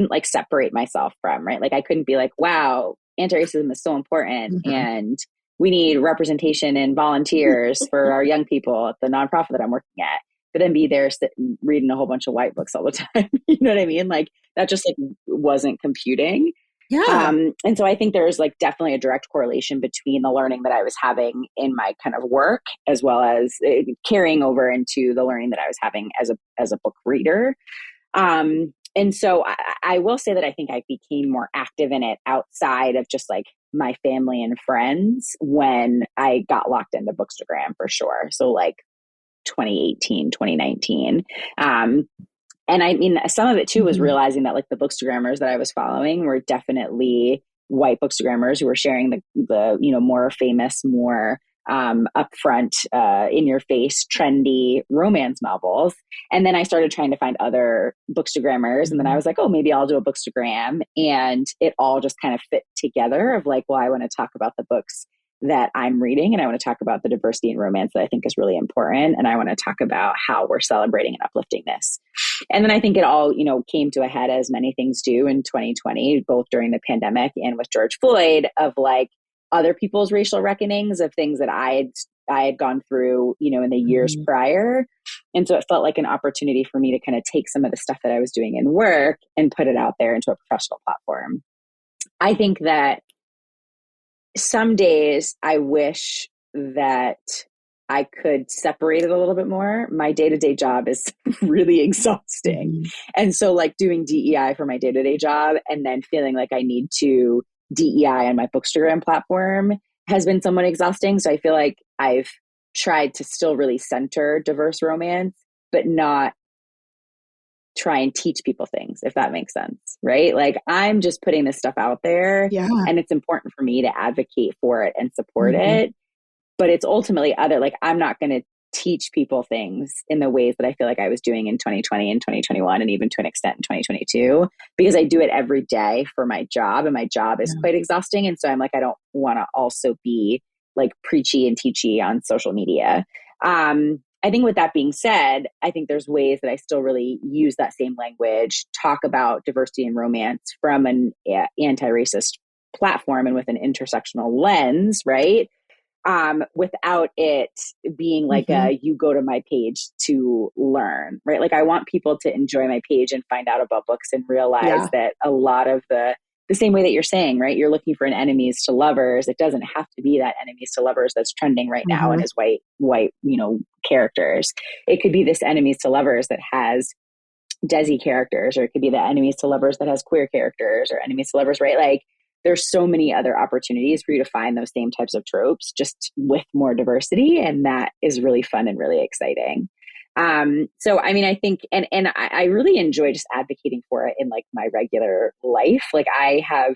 like separate myself from, right? Like I couldn't be like, wow, anti-racism is so important Mm-hmm. and we need representation and volunteers for our young people at the nonprofit that I'm working at. But then be there sitting, reading a whole bunch of white books all the time. You know what I mean? Like that just like wasn't computing. Yeah. And so I think there's like definitely a direct correlation between the learning that I was having in my kind of work as well as carrying over into the learning that I was having as a book reader. And so I will say that I think I became more active in it outside of just like my family and friends when I got locked into Bookstagram for sure. So like 2018, 2019. And I mean, some of it too was Mm-hmm. realizing that like the bookstagrammers that I was following were definitely white bookstagrammers who were sharing the more famous, more upfront, in your face, trendy romance novels. And then I started trying to find other bookstagrammers, and then I was like, oh, maybe I'll do a bookstagram, and it all just kind of fit together. Of like, well, I want to talk about the books that I'm reading, and I want to talk about the diversity in romance that I think is really important, and I want to talk about how we're celebrating and uplifting this. And then I think it all, came to a head as many things do in 2020, both during the pandemic and with George Floyd, of like other people's racial reckonings of things that I had gone through, in the years Mm-hmm. prior. And so it felt like an opportunity for me to kind of take some of the stuff that I was doing in work and put it out there into a professional platform. I think that some days I wish that I could separate it a little bit more. My day-to-day job is really exhausting. Mm-hmm. And so like doing DEI for my day-to-day job and then feeling like I need to DEI on my Bookstagram platform has been somewhat exhausting. So I feel like I've tried to still really center diverse romance, but not try and teach people things, if that makes sense, right? Like I'm just putting this stuff out there Yeah. and it's important for me to advocate for it and support Mm-hmm. it. But it's ultimately like I'm not going to teach people things in the ways that I feel like I was doing in 2020 and 2021 and even to an extent in 2022, because I do it every day for my job and my job is quite exhausting. And so I'm like, I don't want to also be like preachy and teachy on social media. I think with that being said, I think there's ways that I still really use that same language, talk about diversity and romance from an anti-racist platform and with an intersectional lens, right? Without it being like Mm-hmm. you go to my page to learn, right? Like I want people to enjoy my page and find out about books and realize Yeah. that a lot of the the same way that you're saying, right? You're looking for an enemies to lovers. It doesn't have to be that enemies to lovers that's trending right now and Mm-hmm. is white, characters. It could be this enemies to lovers that has Desi characters, or it could be the enemies to lovers that has queer characters, or enemies to lovers, right? Like there's so many other opportunities for you to find those same types of tropes just with more diversity. And that is really fun and really exciting. So, I mean, I think, and I really enjoy just advocating for it in like my regular life. Like I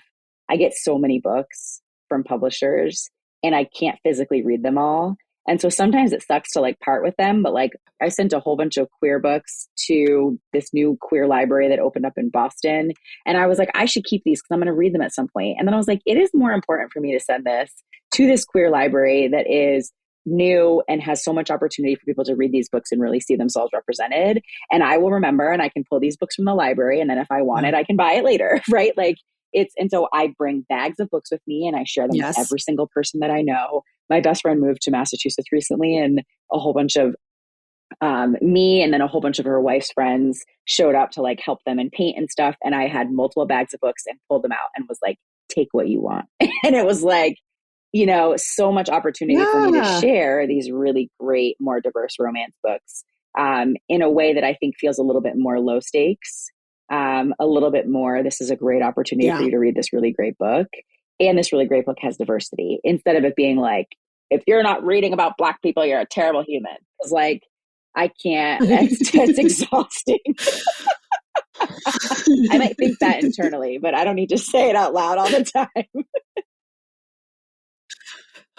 get so many books from publishers and I can't physically read them all. And so sometimes it sucks to like part with them, but like I sent a whole bunch of queer books to this new queer library that opened up in Boston. And I was like, I should keep these because I'm going to read them at some point. And then I was like, it is more important for me to send this to this queer library that is new and has so much opportunity for people to read these books and really see themselves represented. And I will remember, and I can pull these books from the library. And then if I want it, I can buy it later. Right. Like and so I bring bags of books with me and I share them with Yes. every single person that I know. My best friend moved to Massachusetts recently, and a whole bunch of me and then a whole bunch of her wife's friends showed up to like help them and paint and stuff. And I had multiple bags of books and pulled them out and was like, take what you want. And it was like, so much opportunity for me to share these really great, more diverse romance books in a way that I think feels a little bit more low stakes, a little bit more, this is a great opportunity for you to read this really great book. And this really great book has diversity, instead of it being like, if you're not reading about Black people, you're a terrible human. It's like, I can't, it's exhausting. I might think that internally, but I don't need to say it out loud all the time.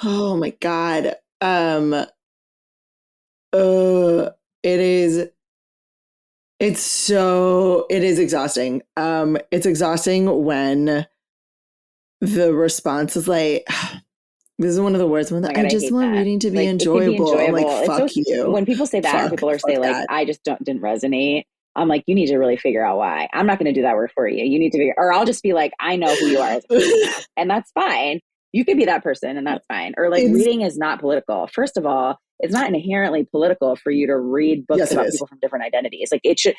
Oh my God. It is exhausting. It's exhausting when the response is like, this is one of the worst ones. Oh my God, I just want reading to be like, enjoyable. I'm like, fuck you. When people say that and people are saying like, I just didn't resonate. I'm like, you need to really figure out why. I'm not going to do that work for you. You need to or I'll just be like, I know who you are as a person now, and that's fine. You could be that person and that's fine. Or like, reading is not political. First of all, it's not inherently political for you to read books about people from different identities. Like it should,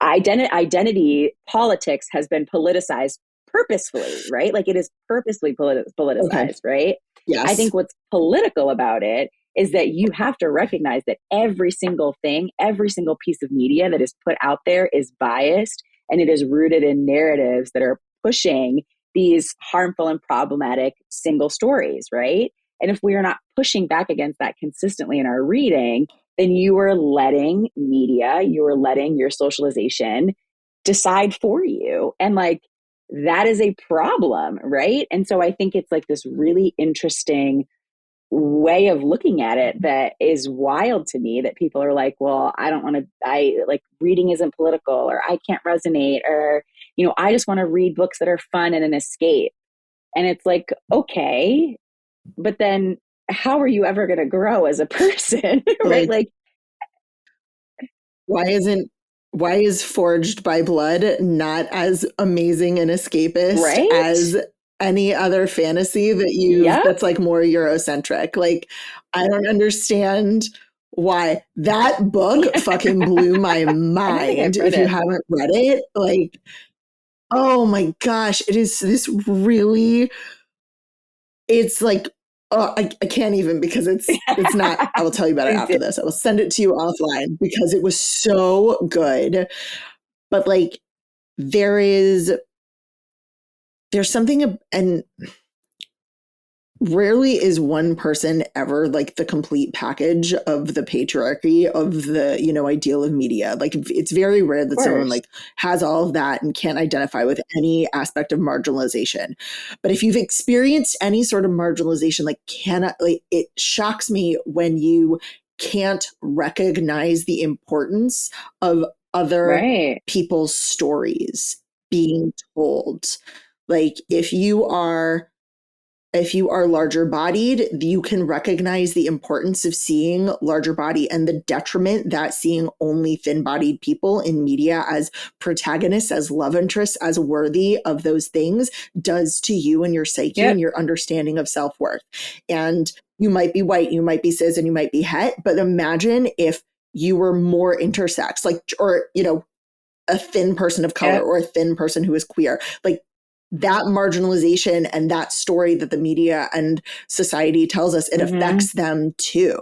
identity politics has been politicized purposefully, right? Like it is purposely politicized, right? Yes. I think what's political about it is that you have to recognize that every single thing, every single piece of media that is put out there is biased, and it is rooted in narratives that are pushing these harmful and problematic single stories, right? And if we are not pushing back against that consistently in our reading, then you are letting media, you are letting your socialization decide for you. And like, that is a problem, right? And so I think it's like this really interesting way of looking at it that is wild to me, that people are like, well, I like reading isn't political, or I can't resonate, or, I just want to read books that are fun and an escape. And it's like, okay, but then how are you ever going to grow as a person? Right? Like, why is Forged by Blood not as amazing and escapist as any other fantasy that that's like more Eurocentric? Like, I don't understand why that book fucking blew my mind. If you haven't read it, like, oh my gosh, it is this really, it's like, oh, I can't even, because it's not, I will tell you about it after this. I will send it to you offline because it was so good. But like, there's something, and rarely is one person ever like the complete package of the patriarchy of the, ideal of media. Like, it's very rare that someone like has all of that and can't identify with any aspect of marginalization. But if you've experienced any sort of marginalization, it shocks me when you can't recognize the importance of other people's stories being told. Like, if you are larger bodied, you can recognize the importance of seeing larger body and the detriment that seeing only thin bodied people in media as protagonists, as love interests, as worthy of those things does to you and your psyche and your understanding of self-worth. And you might be white, you might be cis, and you might be het, but imagine if you were more intersex, like, or, a thin person of color or a thin person who is queer. Like, that marginalization and that story that the media and society tells us, it affects them too.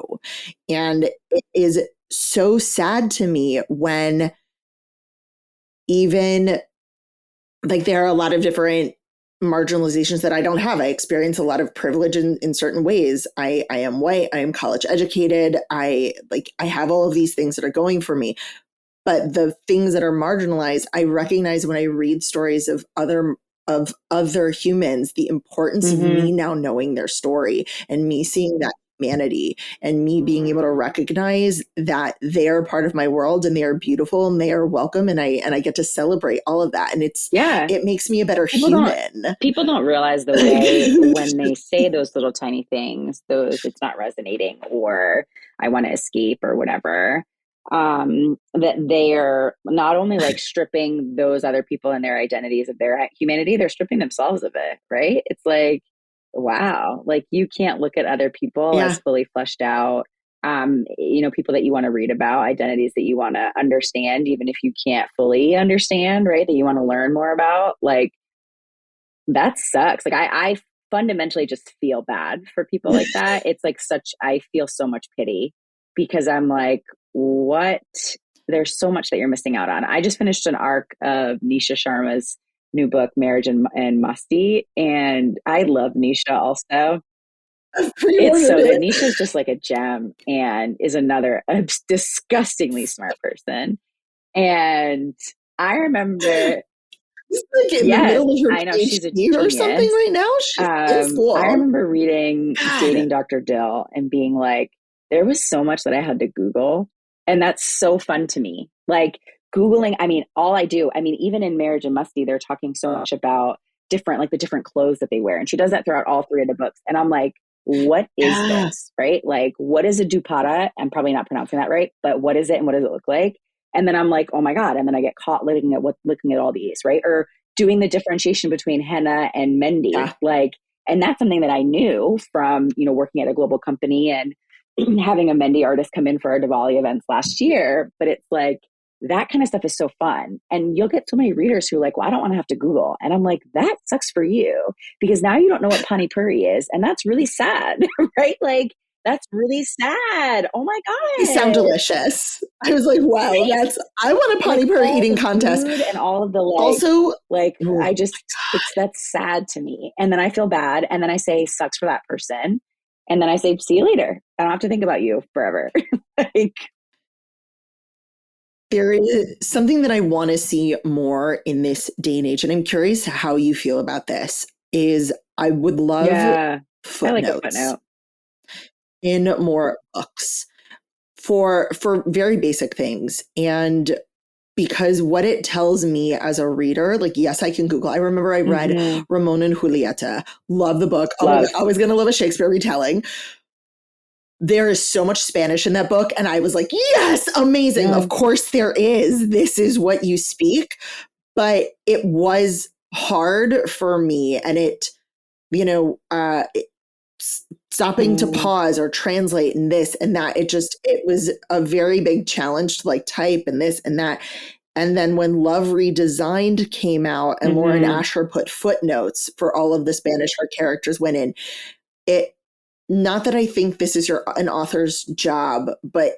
And it is so sad to me when even like there are a lot of different marginalizations that I don't have. I experience a lot of privilege in certain ways. I am white, I am college educated, I have all of these things that are going for me. But the things that are marginalized, I recognize when I read stories of other humans, the importance of me now knowing their story and me seeing that humanity and me being able to recognize that they are part of my world and they are beautiful and they are welcome, and I get to celebrate all of that, and it makes me a better human. People don't realize the way when they say those little tiny things, it's not resonating or I want to escape or whatever. That they are not only like stripping those other people and their identities of their humanity, they're stripping themselves of it, right? It's like, wow, like you can't look at other people as fully fleshed out, people that you want to read about, identities that you want to understand, even if you can't fully understand, right? That you want to learn more about. Like, that sucks. Like I fundamentally just feel bad for people like that. It's like I feel so much pity because I'm like, what? There's so much that you're missing out on. I just finished an arc of Nisha Sharma's new book, Marriage and Musty. And I love Nisha also. It's so good. Nisha's just like a gem and is another disgustingly smart person. And I remember... Like in the middle of her I know she's a genius or something right now. She's cool. I remember reading Dating Dr. Dill and being like, there was so much that I had to Google, and that's so fun to me. Like Googling, even in Marriage and Musty, they're talking so much about the different clothes that they wear, and she does that throughout all three of the books. And I'm like, what is this, right? Like, what is a dupatta? I'm probably not pronouncing that right, but what is it and what does it look like? And then I'm like, oh my God. And then I get caught looking at all these, right? Or doing the differentiation between henna and mendi. And that's something that I knew from, working at a global company and having a mendi artist come in for our Diwali events last year. But it's like, that kind of stuff is so fun. And you'll get so many readers who are like, well, I don't want to have to Google. And I'm like, that sucks for you because now you don't know what pani puri is. And that's really sad, right? Like, that's really sad. Oh my God. They sound delicious. I was like, wow, I want a pani puri eating contest. And all of the that's sad to me. And then I feel bad. And then I say, sucks for that person. And then I say, see you later. I don't have to think about you forever. There is something that I want to see more in this day and age. And I'm curious how you feel about this is I would love footnotes. I like a footnote. In more books for very basic things. And because what it tells me as a reader, like, yes, I can Google. I remember I read Ramon and Julieta. Love the book. Always going to love a Shakespeare retelling. There is so much Spanish in that book. And I was like, yes, amazing. Of course there is. This is what you speak. But it was hard for me. And stopping to pause or translate and this and that. It was a very big challenge to type and this and that. And then when Love Redesigned came out and Lauren Asher put footnotes for all of the Spanish her characters went in, not that I think this is an author's job, but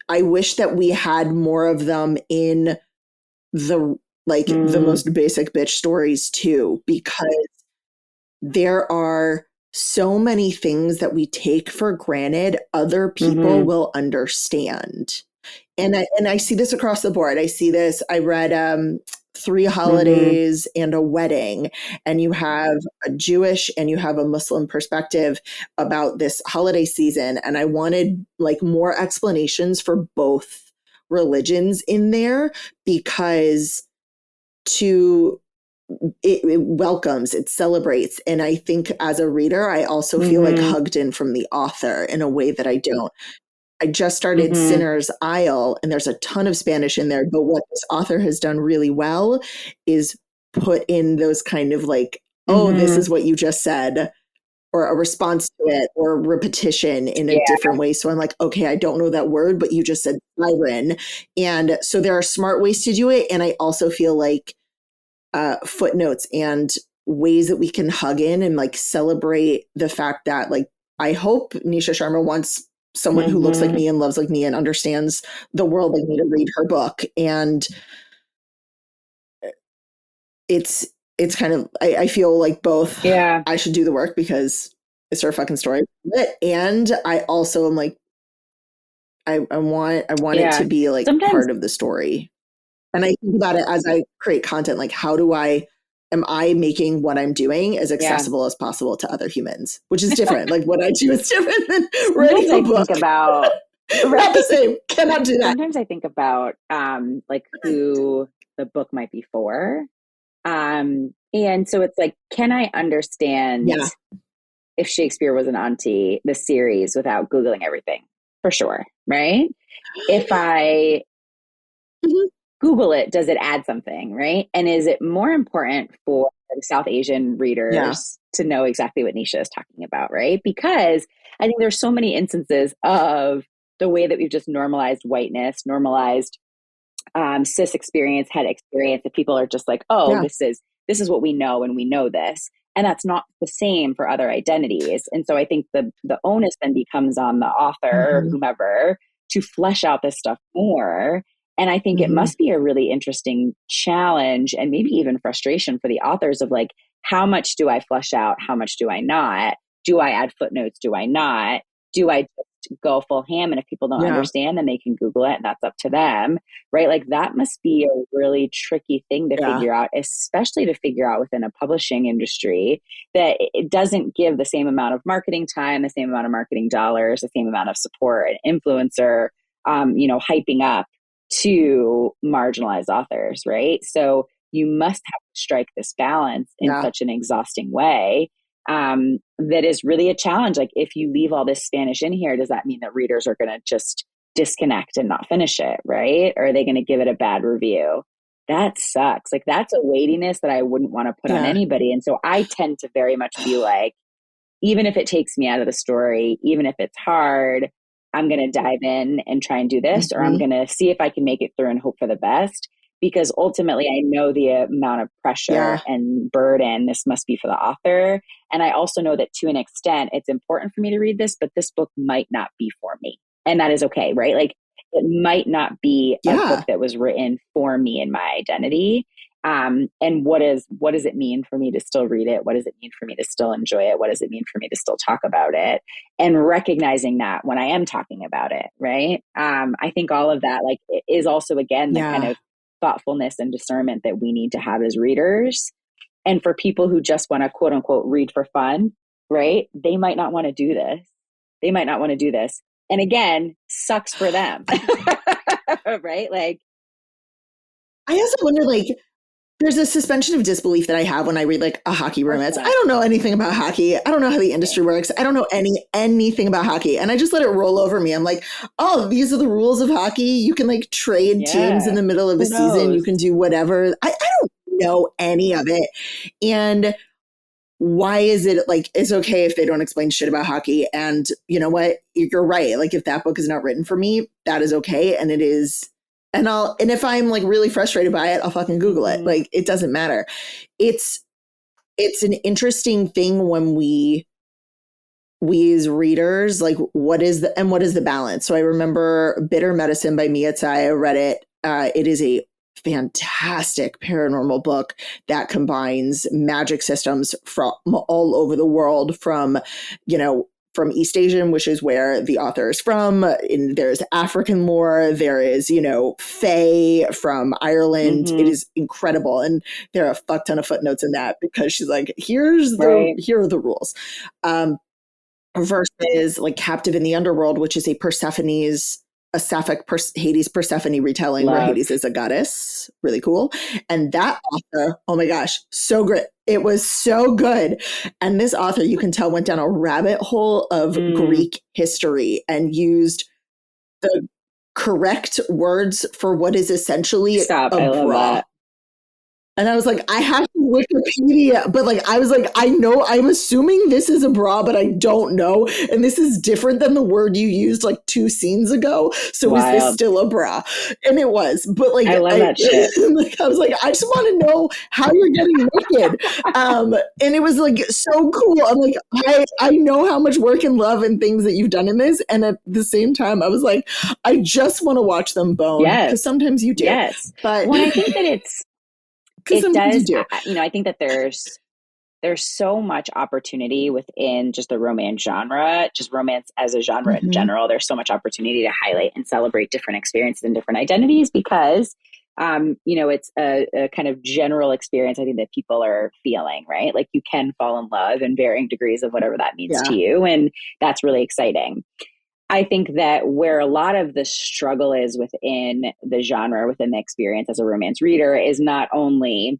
I wish that we had more of them in the most basic bitch stories too, because there are so many things that we take for granted other people will understand. And I see this across the board. I read 3 holidays and a wedding, and you have a Jewish and you have a Muslim perspective about this holiday season. And I wanted more explanations for both religions in there, because it welcomes, it celebrates. And I think as a reader, I also feel hugged in from the author in a way that I don't. I just started Sinner's Isle, and there's a ton of Spanish in there. But what this author has done really well is put in those kind of this is what you just said, or a response to it, or repetition in a different way. So I'm like, okay, I don't know that word, but you just said siren. And so there are smart ways to do it. And I also feel like footnotes and ways that we can hug in and like celebrate the fact that like I hope Nisha Sharma wants someone who looks like me and loves like me and understands the world like me to read her book. And it's kind of I feel like both I should do the work because it's her fucking story. And I also am like I want it to be like part of the story. And I think about it as I create content, like am I making what I'm doing as accessible as possible to other humans, which is different. Like what I do is different than writing a book. Think about not the same. Cannot do that. Sometimes I think about like who the book might be for. And so it's like, can I understand if Shakespeare was an auntie, the series, without Googling everything? For sure, right? If I Google it, does it add something, right? And is it more important for South Asian readers to know exactly what Nisha is talking about, right? Because I think there's so many instances of the way that we've just normalized whiteness, normalized cis experience, het experience, that people are just like, oh, this is what we know, and we know this. And that's not the same for other identities. And so I think the onus then becomes on the author or whomever to flesh out this stuff more. And I think it must be a really interesting challenge and maybe even frustration for the authors of like, how much do I flesh out? How much do I not? Do I add footnotes? Do I not? Do I just go full ham? And if people don't understand, then they can Google it and that's up to them, right? Like that must be a really tricky thing to figure out, especially to figure out within a publishing industry that it doesn't give the same amount of marketing time, the same amount of marketing dollars, the same amount of support and influencer, hyping up to marginalized authors, right? So you must have to strike this balance in such an exhausting way. That is really a challenge. Like if you leave all this Spanish in here, does that mean that readers are going to just disconnect and not finish it, right? Or are they going to give it a bad review? That sucks. Like that's a weightiness that I wouldn't want to put on anybody. And so I tend to very much be like, even if it takes me out of the story, even if it's hard, I'm going to dive in and try and do this, or I'm going to see if I can make it through and hope for the best. Because ultimately I know the amount of pressure and burden this must be for the author. And I also know that to an extent, it's important for me to read this, but this book might not be for me. And that is okay, right? Like it might not be a book that was written for me and my identity. And what does it mean for me to still read it? What does it mean for me to still enjoy it? What does it mean for me to still talk about it? And recognizing that when I am talking about it, right? I think all of that like is also, again, the kind of thoughtfulness and discernment that we need to have as readers. And for people who just want to quote unquote read for fun, right? They might not want to do this. And again, sucks for them. Right? Like I also wonder, like, there's a suspension of disbelief that I have when I read like a hockey romance. I don't know anything about hockey. I don't know how the industry works. I don't know anything about hockey. And I just let it roll over me. I'm like, oh, these are the rules of hockey. You can like trade teams in the middle of a season. You can do whatever. I don't know any of it. And why is it like, it's okay if they don't explain shit about hockey? And you know what? You're right. Like if that book is not written for me, that is okay. And it is. And if I'm like really frustrated by it, I'll fucking Google it. Like it doesn't matter. It's an interesting thing when we as readers, like what is the balance? So I remember Bitter Medicine by Mia Tsai. I read it. It is a fantastic paranormal book that combines magic systems from all over the world, from East Asian, which is where the author is from. There's African lore. There is, Fae from Ireland. It is incredible. And there are a fuck ton of footnotes in that because she's like, here are the rules. Versus like Captive in the Underworld, which is a sapphic Hades Persephone retelling where Hades is a goddess. Really cool. And that author, oh my gosh, so great. It was so good. And this author, you can tell, went down a rabbit hole of Greek history and used the correct words for what is essentially a bra. And I was like, I have to Wikipedia, but like, I was like, I know, I'm assuming this is a bra, but I don't know. And this is different than the word you used like 2 scenes ago. So is this Wild. still a bra? And it was, but like, I love I, that shit. like, I was like, I just want to know how you're getting naked. And it was like so cool. I'm like, I know how much work and love and things that you've done in this. And at the same time, I was like, I just want to watch them bone because Yes. sometimes you do, Yes. but Well, I think that because it sometimes you does, do. I think that there's so much opportunity within just the romance genre, just romance as a genre in Mm-hmm. general. There's so much opportunity to highlight and celebrate different experiences and different identities because, it's a kind of general experience I think that people are feeling, right? Like you can fall in love in varying degrees of whatever that means to Yeah. you. And that's really exciting. I think that where a lot of the struggle is within the genre, within the experience as a romance reader, is not only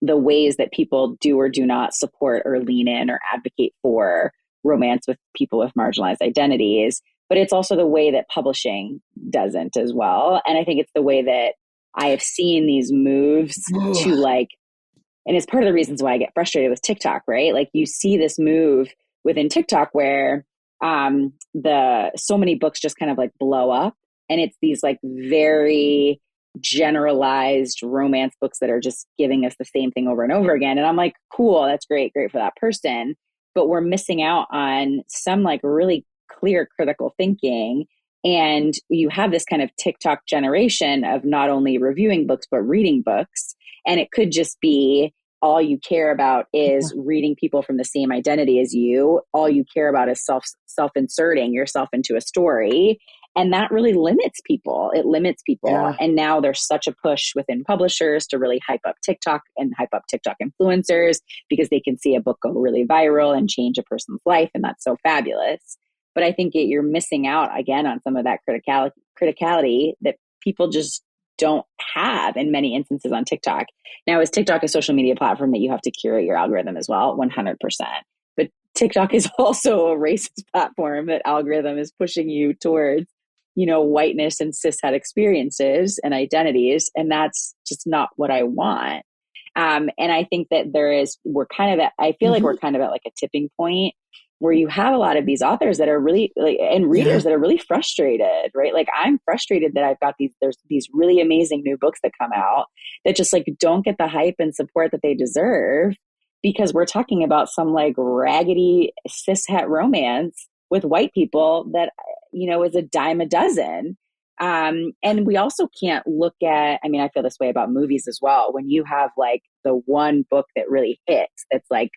the ways that people do or do not support or lean in or advocate for romance with people with marginalized identities, but it's also the way that publishing doesn't as well. And I think it's the way that I have seen these moves Ooh. to like, and it's part of the reasons why I get frustrated with TikTok, right? Like you see this move within TikTok where the so many books just kind of like blow up, and it's these like very generalized romance books that are just giving us the same thing over and over again. And I'm like, cool, that's great, great for that person. But we're missing out on some like really clear critical thinking. And you have this kind of TikTok generation of not only reviewing books, but reading books. And it could just be all you care about is reading people from the same identity as you. All you care about is self-inserting yourself into a story. And that really limits people. It limits people. Yeah. And now there's such a push within publishers to really hype up TikTok and hype up TikTok influencers because they can see a book go really viral and change a person's life. And that's so fabulous. But I think you're missing out again on some of that criticality that people just don't have in many instances on TikTok. Now, is TikTok a social media platform that you have to curate your algorithm as well? 100%. But TikTok is also a racist platform that algorithm is pushing you towards, whiteness and cishet experiences and identities. And that's just not what I want. And I think that I feel like we're Mm-hmm. kind of at like a tipping point where you have a lot of these authors that are really like, and Yeah. readers that are really frustrated, right? Like I'm frustrated that there's these really amazing new books that come out that just like don't get the hype and support that they deserve because we're talking about some like raggedy cishet romance with white people that, is a dime a dozen. And we also can't look at, I mean, I feel this way about movies as well. When you have like the one book that really hits, that's like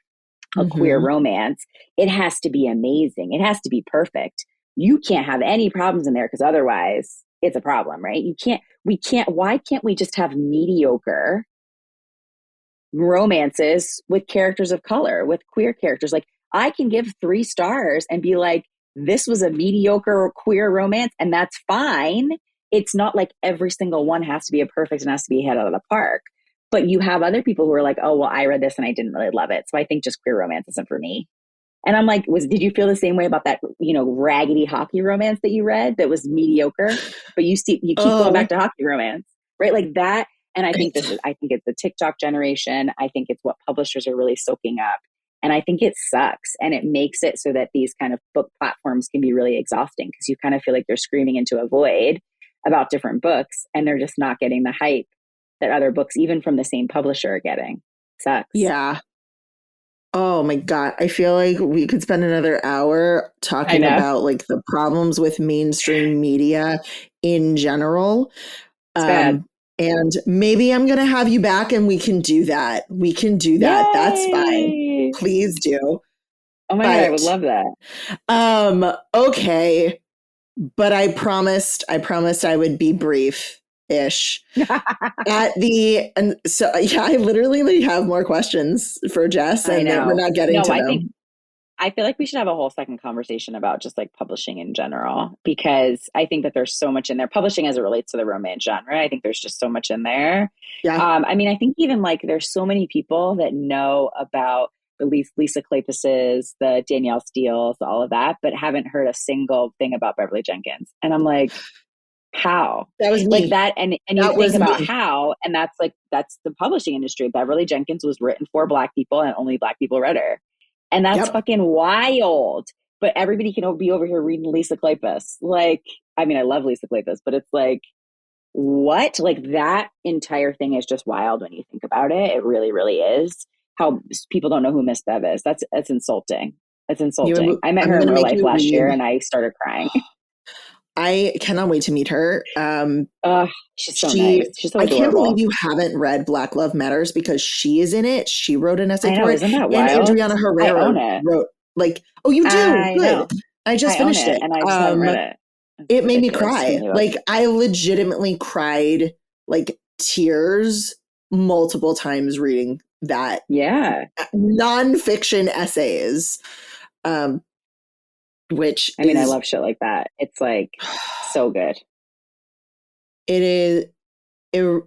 a queer Mm-hmm. romance, it has to be amazing. It has to be perfect. You can't have any problems in there because otherwise it's a problem, right? Why can't we just have mediocre romances with characters of color, with queer characters? Like I can give 3 stars and be like, this was a mediocre queer romance, and that's fine. It's not like every single one has to be a perfect and has to be hit out of the park. But you have other people who are like, oh, well, I read this and I didn't really love it. So I think just queer romance isn't for me. And I'm like, did you feel the same way about that, raggedy hockey romance that you read that was mediocre, but you keep going back Oh, to hockey romance, right? Like that. And I think it's the TikTok generation. I think it's what publishers are really soaking up. And I think it sucks. And it makes it so that these kind of book platforms can be really exhausting because you kind of feel like they're screaming into a void about different books and they're just not getting the hype that other books, even from the same publisher, are getting. Sucks. yeah. Oh my God. I feel like we could spend another hour I talking know. about like the problems with mainstream media in general. It's bad. Um, and maybe I'm going to have you back and we can do that. We can do that. That's fine. Yay. Please do. Oh my God, I would But love that. okay. But I promised I would be brief ish. And so yeah, I literally like, have more questions for Jess I and we're know. not getting No, to I them. feel like we should have a whole second conversation about just like publishing in general, because I think that there's so much in there. Publishing as it relates to the romance genre, I think there's just so much in there. Yeah. I mean, I think even like there's so many people that know about the Lisa Kleypas's, the Danielle Steele's, all of that, but haven't heard a single thing about Beverly Jenkins. And I'm like, How? That was Like me. that, and you That think was about me. how, and that's the publishing industry. Beverly Jenkins was written for Black people, and only Black people read her, and that's Yep. fucking wild. But everybody can be over here reading Lisa Kleypas. Like, I mean, I love Lisa Kleypas, but it's like, what? Like that entire thing is just wild when you think about it. It really, really is. How people don't know who Miss Bev is. That's insulting. That's insulting. You, I met I'm her in gonna real make life you last year, read. and I started crying. I cannot wait to meet her. She's so nice. She, She's so I can't believe adorable. you haven't read Black Love Matters because she is in it. She wrote an essay I for know, it, isn't that and wild? Adriana I Herrera own it. wrote like, oh, you do? I Good. know. I just I own finished it, it. and I just haven't read it. It's It made me ridiculous to cry. me. Like I legitimately cried like tears multiple times reading that Yeah. nonfiction essays, um, which I mean, I is love shit like that. It's like so good. it is it,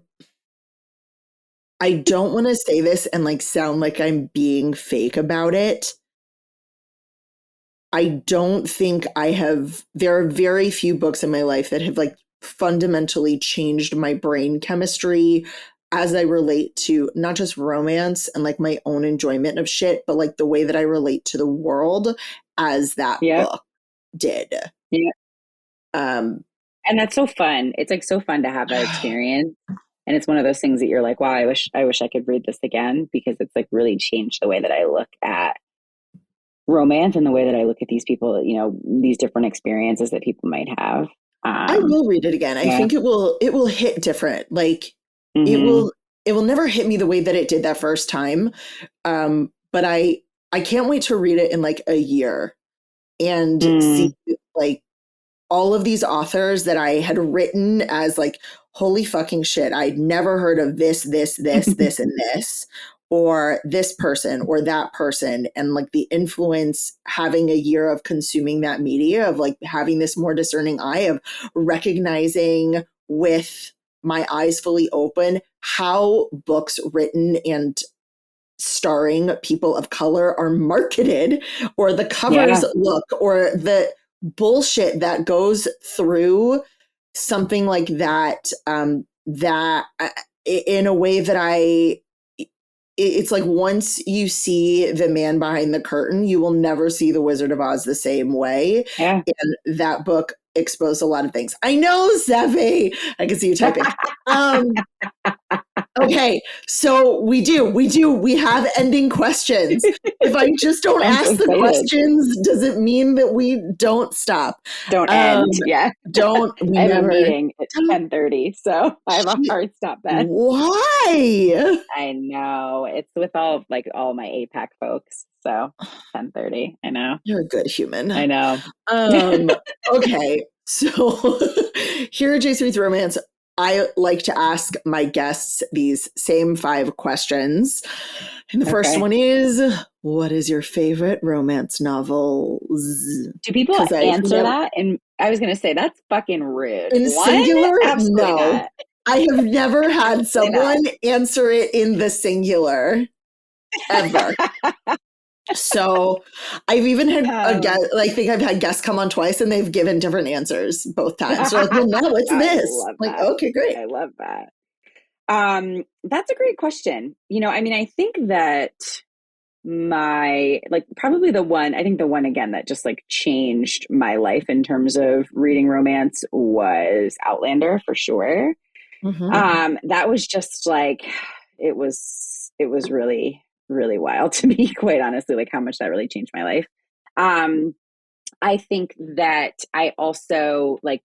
I don't want to say this and like sound like I'm being fake about it. I don't think I have, there are very few books in my life that have like fundamentally changed my brain chemistry as I relate to not just romance and like my own enjoyment of shit, but like the way that I relate to the world as that Yep. book did. Yeah. Um, And that's so fun. It's like so fun to have that experience. And it's one of those things that you're like, wow, I wish I could read this again, because it's like really changed the way that I look at romance and the way that I look at these people, these different experiences that people might have. I Um, will read it again. I yeah. think it will hit different. Like it Mm-hmm. will it will never hit me the way that it did that first time. But I can't wait to read it in like a year and see Mm. like all of these authors that I had written as like, holy fucking shit, I'd never heard of this, and this, or this person or that person. And like the influence having a year of consuming that media, of like having this more discerning eye, of recognizing with my eyes fully open how books written and starring people of color are marketed, or the covers Yeah. look, or the bullshit that goes through something like that, that in a way that it's like once you see the man behind the curtain, you will never see the Wizard of Oz the same way. Yeah. And that book exposed a lot of things. I know, Zevi. I can see you typing. Okay, so we have ending questions. If I just don't I'm so ask the excited. questions, does it mean that we don't stop? Don't Um, end. Yeah. don't we I have a never meeting at don't 10:30, so I have a hard stop then. why? I know. It's with all my APAC folks. So 10:30. I know. You're a good human. I know. Um, okay, so here at Jason Reads Romance, I like to ask my guests these same 5 questions. And the first Okay. one is, what is your favorite romance novels? Do people Because I've answer never, that? And I was going to say, that's fucking rude. in One? singular, Absolutely no. not. I have never had Say no. someone answer it in the singular ever. So I've even had a guest, Um, I think I've had guests come on twice and they've given different answers both times. They're like, well, no, it's I this. love I'm like, that. okay, great. I love that. That's a great question. I mean, I think that probably I think the one again that just like changed my life in terms of reading romance was Outlander, for sure. Mm-hmm. That was just like, it was really, really wild to me, quite honestly, like how much that really changed my life. Um, I think that I also like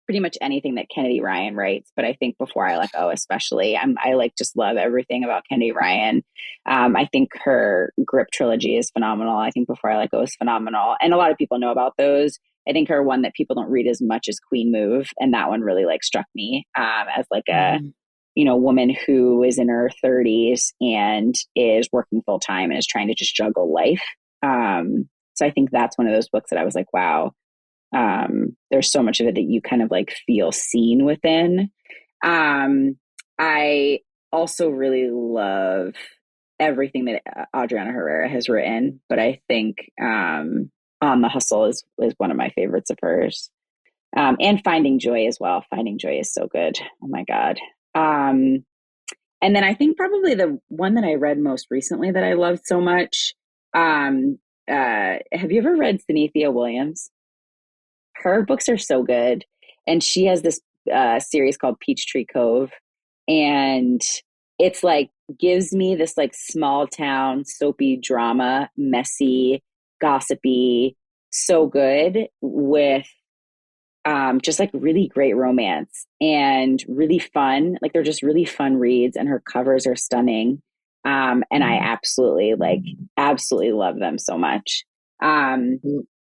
pretty much anything that Kennedy Ryan writes, but I think Before I Let Go, especially, I like just love everything about Kennedy Ryan. I think her Grip trilogy is phenomenal. I think Before I Let Go is phenomenal, and a lot of people know about those. I think her one that people don't read as much is Queen Move, and that one really like struck me as like a Mm-hmm. woman who is in her 30s and is working full time and is trying to just juggle life. So I think that's one of those books that I was like, wow, there's so much of it that you kind of like feel seen within. I also really love everything that Adriana Herrera has written, but I think On the Hustle is one of my favorites of hers. And Finding Joy as well. Finding Joy is so good. Oh my God. Um, and then I think probably the one that I read most recently that I loved so much. Um, have you ever read Synethia Williams? Her books are so good. And she has this series called Peachtree Cove. And it's like gives me this like small town soapy drama, messy, gossipy, so good with just like really great romance and really fun. Like they're just really fun reads, and her covers are stunning. And I absolutely love them so much. I'm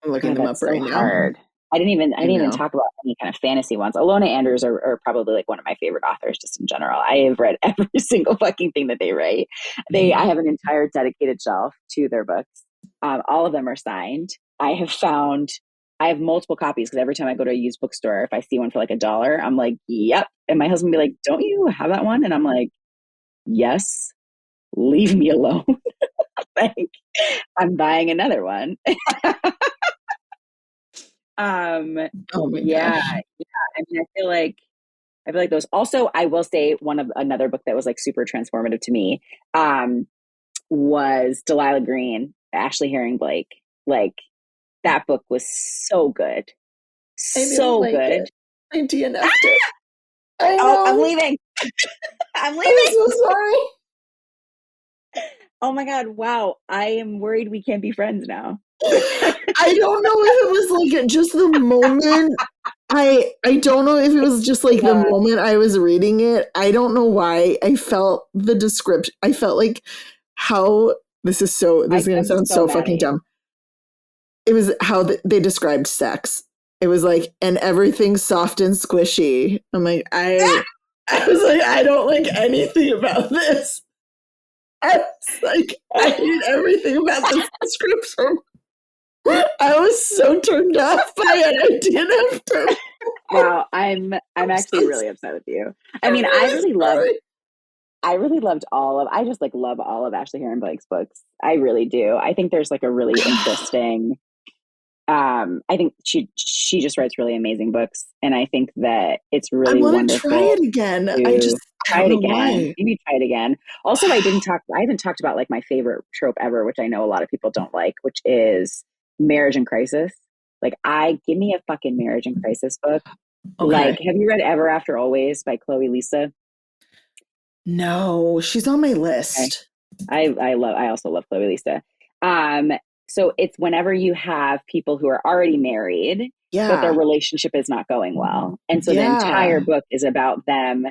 looking God, them up that's so right now. hard. I I didn't even know. talk about any kind of fantasy ones. Alona Anders are probably like one of my favorite authors just in general. I have read every single fucking thing that they write. I have an entire dedicated shelf to their books. All of them are signed. I have multiple copies because every time I go to a used bookstore, if I see one for like $1, I'm like, yep. And my husband be like, don't you have that one? And I'm like, yes, leave me alone. Like, I'm buying another one. Um, Oh my yeah, gosh. yeah. I mean, I feel like those. Also, I will say another book that was like super transformative to me, was Delilah Green, Ashley Herring Blake. Like that book was so good, I didn't so like good. it. I DNF'd it. I Oh, I'm know. leaving. I'm I'm leaving. so sorry. Oh my God! Wow, I am worried we can't be friends now. I don't know if it was like just the moment. I don't know if it was just like the God, moment I was reading it. I don't know why I felt the description. I felt like how this is going to I'm sound so so mad at fucking you. dumb. It was how they described sex. It was like, and everything's soft and squishy. I was like, I don't like anything about this. I was like, I hate everything about this description. I was so turned off by it. I didn't have to. Wow, I'm I'm actually so, really upset with you. I I'm mean, really sorry. I really loved I just like love all of Ashley Herring Blake's books. I really do. I think there's like a really interesting, I think she just writes really amazing books. And I think that it's I really want to try wonderful it again. to I try don't it know again. why. Maybe try it again. Also, I haven't talked about like my favorite trope ever, which I know a lot of people don't like, which is marriage and crisis. Like give me a fucking marriage and crisis book. Like, Okay. have you read Ever After Always by Chloe Lisa? No, she's on my Okay. list. I also love Chloe Lisa. Um, so it's whenever you have people who are already married, but their Yeah. relationship is not going well. And so the entire Yeah. book is about them.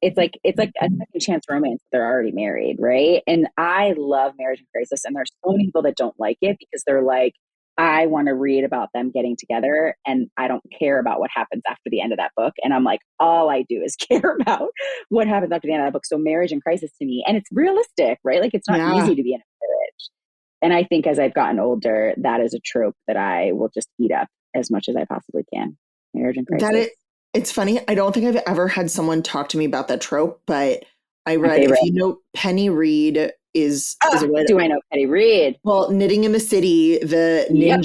It's like a second chance romance. They're already married, right? And I love Marriage and Crisis, and there's so many people that don't like it because they're like, I want to read about them getting together, and I don't care about what happens after the end of that book. And I'm like, all I do is care about what happens after the end of that book. So Marriage and Crisis to me, and it's realistic, right? Like it's not Yeah. easy to be in a marriage. And I think as I've gotten older, that is a trope that I will just eat up as much as I possibly can. Marriage and That Crisis, it's funny. I don't think I've ever had someone talk to me about that trope, but I my read, if favorite. you know, Penny Reed is a writer. Do I know Petty Reed? Well, Knitting in the City, Yep,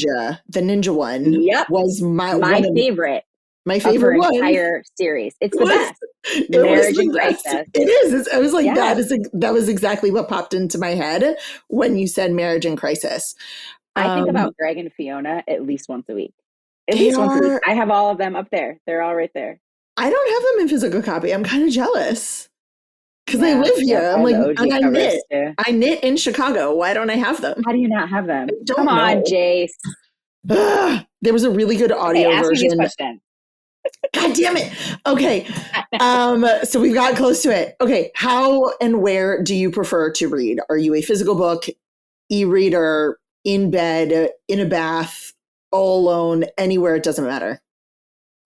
the ninja one yep. was one My of favorite my of her favorite one. entire series. It's the Was best. it was Marriage and the best. Crisis. It is. I was like, Yeah. that was exactly what popped into my head when you said Marriage in Crisis. I think Um, about Greg and Fiona at least once a week. At they least once a week. are. I have all of them up there. They're all right there. I don't have them in physical copy. I'm kind of jealous because I Yeah. live Yep. here. I I'm have like, the and OG covers too. I knit in Chicago. Why don't I have them? How do you not have I them? Come don't on, know. Jace. Ugh. There was a really good Okay, audio ask me these version. questions. God damn it. Okay. So we've got close to it. Okay. How and where do you prefer to read? Are you a physical book, e-reader, in bed, in a bath, all alone, anywhere? It doesn't matter.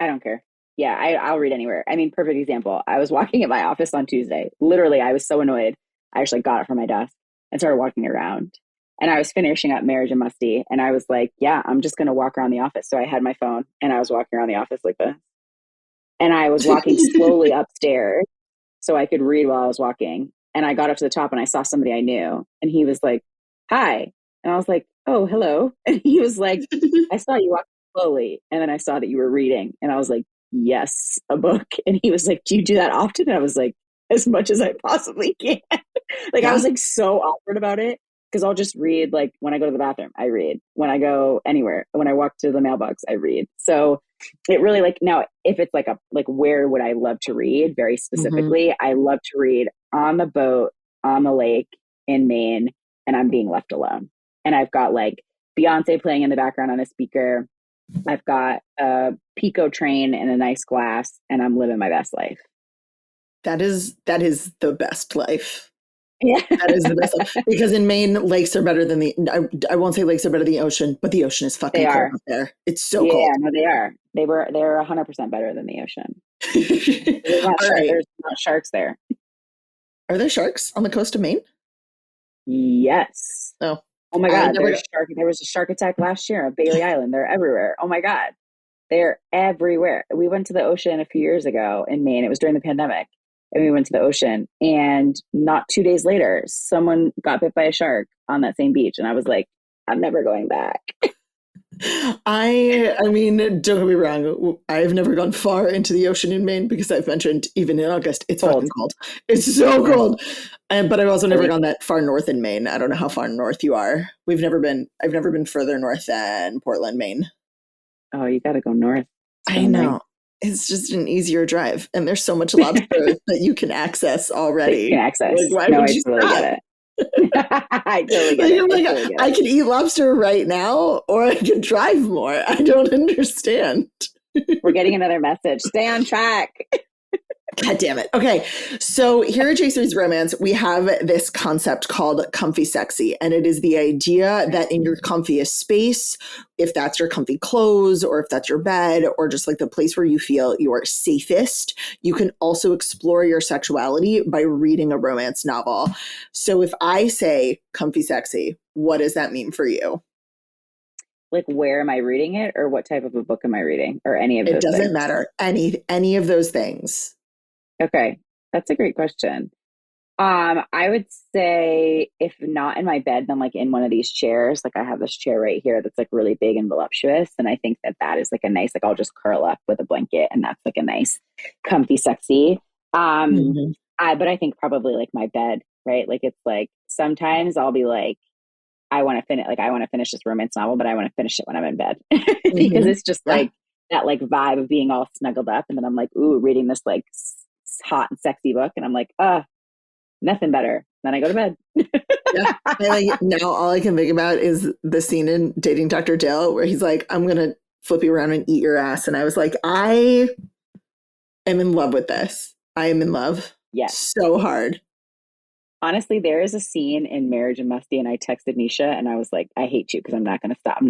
I don't care. Yeah, I'll read anywhere. I mean, perfect example. I was walking at my office on Tuesday. Literally, I was so annoyed. I actually got it from my desk and started walking around. And I was finishing up Marriage and Musty. And I was like, yeah, I'm just going to walk around the office. So I had my phone and I was walking around the office like this. And I was walking slowly upstairs so I could read while I was walking. And I got up to the top and I saw somebody I knew. And he was like, hi. And I was like, oh, hello. And he was like, I saw you walking slowly. And then I saw that you were reading and I was like, yes, a book. And he was like, do you do that often? And I was like, as much as I possibly can. Like, I Yeah. was like so awkward about it because I'll just read, like when I go to the bathroom, I read. When I go anywhere, when I walk to the mailbox, I read. So it really, like, now if it's like where would I love to read very specifically? I love to read on the boat, on the lake in Maine, and I'm being left alone. And I've got like Beyonce playing in the background on a speaker. I've got a Pico train and a nice glass, and I'm living my best life. That is the best life. Yeah. That is the best life. Because in Maine, lakes are better than I won't say lakes are better than the ocean, but the ocean is fucking cold up there. It's so cold. Yeah, no, they are. They're 100% better than the ocean. There's not sharks there. Are there sharks on the coast of Maine? Yes. Oh. Oh my God. There was a shark attack last year on Bailey Island. They're everywhere. Oh my God. They're everywhere. We went to the ocean a few years ago in Maine. It was during the pandemic. And we went to the ocean. And not 2 days later, someone got bit by a shark on that same beach. And I was like, I'm never going back. I mean, don't get me wrong. I've never gone far into the ocean in Maine because I've mentioned even in August, it's fucking cold. It's so cold. But I've also never gone that far north in Maine. I don't know how far north you are. I've never been further north than Portland, Maine. Oh, you got to go north. I know. It's just an easier drive. And there's so much lobster that you can access already. You can access. Like, why would you totally get it. I totally get it. I can eat lobster right now, or I can drive more. I don't understand. We're getting another message. Stay on track. God damn it. Okay. So here at Jason's Romance, we have this concept called comfy sexy. And it is the idea that in your comfiest space, if that's your comfy clothes or if that's your bed or just like the place where you feel you are safest, you can also explore your sexuality by reading a romance novel. So if I say comfy sexy, what does that mean for you? Like, where am I reading it, or what type of a book am I reading, or any of those things? It doesn't matter. Any of those things. Okay, that's a great question. I would say if not in my bed, then like in one of these chairs. Like I have this chair right here that's like really big and voluptuous, and I think that is like a nice, like I'll just curl up with a blanket, and that's like a nice, comfy, sexy. But I think probably like my bed, right? Like it's like sometimes I'll be like, I want to finish this romance novel, but I want to finish it when I'm in bed because it's just like that like vibe of being all snuggled up, and then I'm like, ooh, reading this like hot and sexy book, and I'm like, nothing better. Then I go to bed. Now all I can think about is the scene in Dating Dr. Dale where he's like, I'm gonna flip you around and eat your ass, and I was like, I am in love with this. I am in love. Yes, so hard. Honestly, there is a scene in Marriage and Musty, and I texted Nisha and I was like, I hate you because I'm not gonna stop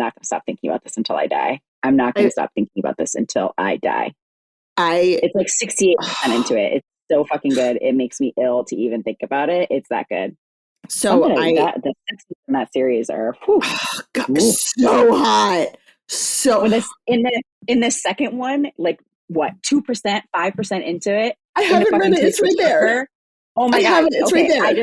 thinking about this until I die. I'm not gonna stop thinking about this until I die. It's like 68% into it. It's so fucking good. It makes me ill to even think about it. It's that good. So the sex in that series are God, so hot. So in the second one, like what, 2%, 5% into it. I haven't read it. It's right there. Oh my God. It's right there.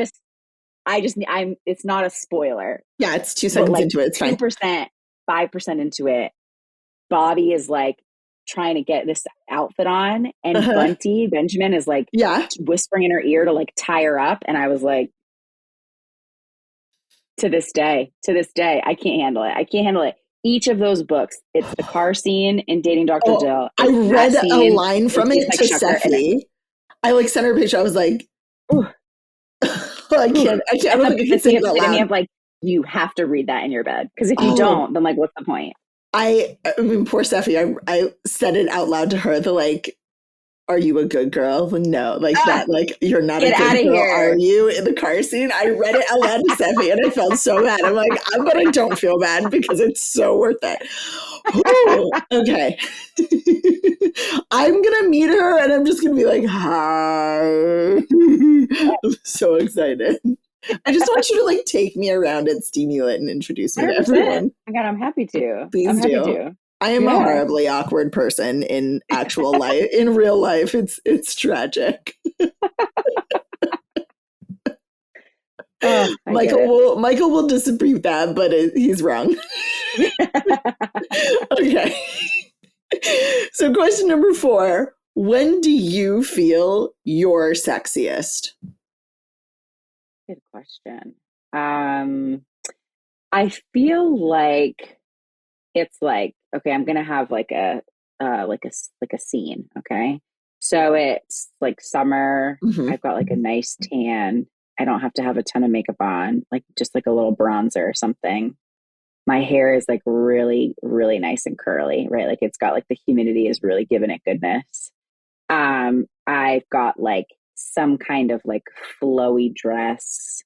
It's not a spoiler. Yeah, it's 2 seconds into it. It's 2%, 5% into it. Bobby is like trying to get this outfit on, and Bunty, Benjamin, is like whispering in her ear to like tie her up. And I was like, to this day, I can't handle it. Each of those books, it's the car scene in Dating Dr. Jill. I read a line from it to Steffi. I like sent her a picture. I was like, I don't think I can say it out loud. Of like, you have to read that in your bed, because if you don't, then like, what's the point? I mean, poor Steffi. I said it out loud to her. The like, are you a good girl? No, like that. Like, you're not a good girl, are you? In the car scene, I read it out loud to Steffi, and I felt so bad. I'm like, but I don't feel bad because it's so worth it. Ooh, okay, I'm gonna meet her, and I'm just gonna be like, hi. I'm so excited. I just want you to like take me around and stimulate and introduce me to everyone. Oh my God, I'm happy to. Please do. I am a horribly awkward person in actual life. In real life, it's tragic. Michael will disapprove that, but he's wrong. Okay. So, question number 4. When do you feel your sexiest? Good question. I feel like it's like, okay, I'm gonna have like a scene. Okay, so it's like summer. Mhm. I've got like a nice tan. I don't have to have a ton of makeup on, like just like a little bronzer or something. My hair is like really, really nice and curly, right? Like it's got like the humidity is really giving it goodness. I've got like some kind of like flowy dress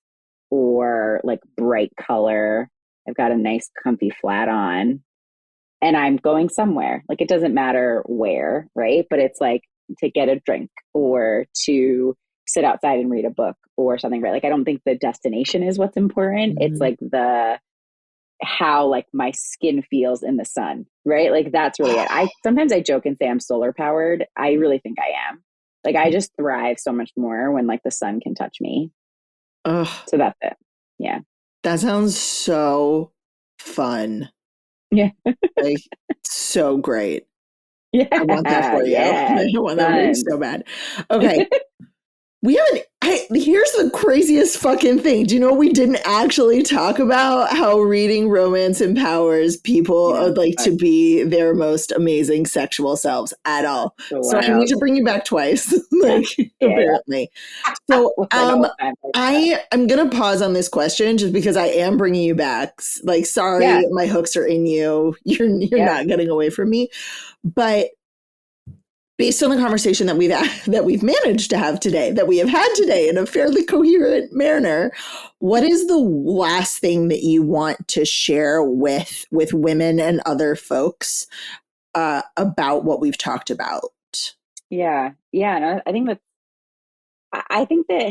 or like bright color. I've got a nice comfy flat on and I'm going somewhere. Like it doesn't matter where, right? But it's like to get a drink or to sit outside and read a book or something, right? Like I don't think the destination is what's important. It's Mhm. like the how like my skin feels in the sun, right? Like that's really it. I sometimes I joke and say I'm solar powered. I really think I am. Like I just thrive so much more when like the sun can touch me. Ugh, So that's it. Yeah. that sounds so fun. Yeah. Like, so great. I want that Yeah. for you. Yeah. I want that for you Fun. so bad. Okay. We haven't. Here's the craziest fucking thing. Do you know we didn't actually talk about how reading romance empowers people Yeah. like Fuck. to be their most amazing sexual selves at all? So So I need wild. to bring you back twice, like Yeah. apparently. So We'll spend all the time for that. I'm gonna pause on this question just because I am bringing you back. Like, sorry, Yeah. my hooks are in you. You're Yep. not getting away from me, but based on the conversation that we've managed to have today, that we have had today in a fairly coherent manner, what is the last thing that you want to share with women and other folks about what we've talked about? Yeah. Yeah. No, I think that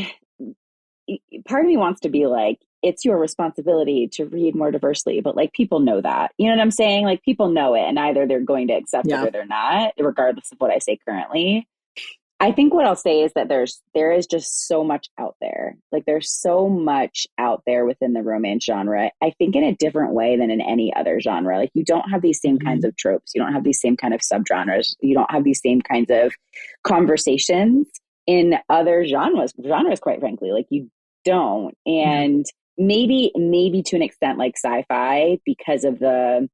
part of me wants to be like, it's your responsibility to read more diversely, but like people know that. You know what I'm saying? Like people know it and either they're going to accept it Yeah. or they're not, regardless of what I say currently. I think what I'll say is that there is just so much out there. Like there's so much out there within the romance genre. I think in a different way than in any other genre. Like you don't have these same kinds Mhm. of tropes. You don't have these same kind of subgenres. You don't have these same kinds of conversations in other genres, quite frankly. Like you don't. Yeah. And maybe to an extent like sci-fi because of the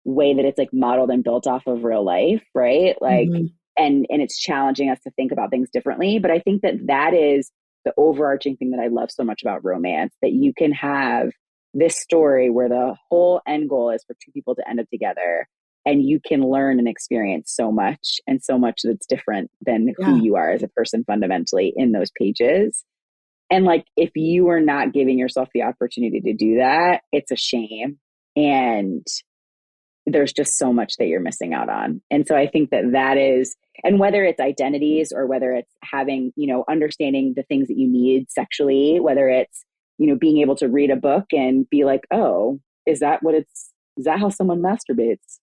way that it's like modeled and built off of real life, right? Like Mhm. and it's challenging us to think about things differently, but I think that is the overarching thing that I love so much about romance, that you can have this story where the whole end goal is for two people to end up together and you can learn and experience so much and so much that's different than who Yeah. you are as a person fundamentally in those pages. And like if you are not giving yourself the opportunity to do that, it's a shame. And there's just so much that you're missing out on. And so I think that is, and whether it's identities or whether it's having, understanding the things that you need sexually, whether it's, being able to read a book and be like, oh, is that how someone masturbates?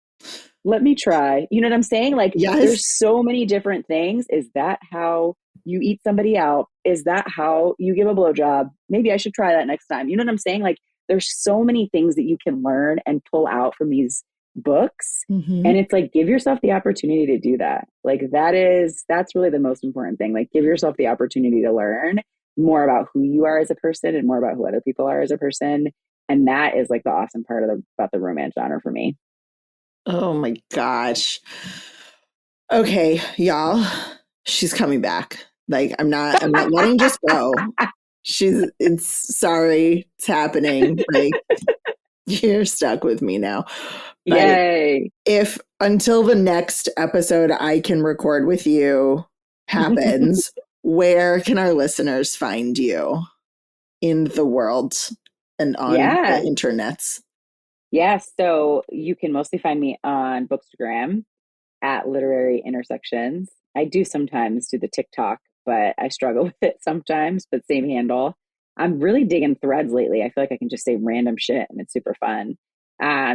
Let me try. You know what I'm saying? Like Yes. there's so many different things. Is that how you eat somebody out? Is that how you give a blowjob? Maybe I should try that next time. You know what I'm saying? Like there's so many things that you can learn and pull out from these books. And Mhm. it's like, give yourself the opportunity to do that. Like that's really the most important thing. Like give yourself the opportunity to learn more about who you are as a person and more about who other people are as a person. And that is like the awesome part about the romance genre for me. Oh my gosh. Okay, y'all. She's coming back. Like I'm not letting just go. It's sorry, it's happening. Like you're stuck with me now. But Yay. if until the next episode I can record with you happens, where can our listeners find you in the world and on the Yeah. internets? Yeah. So you can mostly find me on Bookstagram at Literary Intersections. I do sometimes do the TikTok, but I struggle with it sometimes, but same handle. I'm really digging threads lately. I feel like I can just say random shit and it's super fun.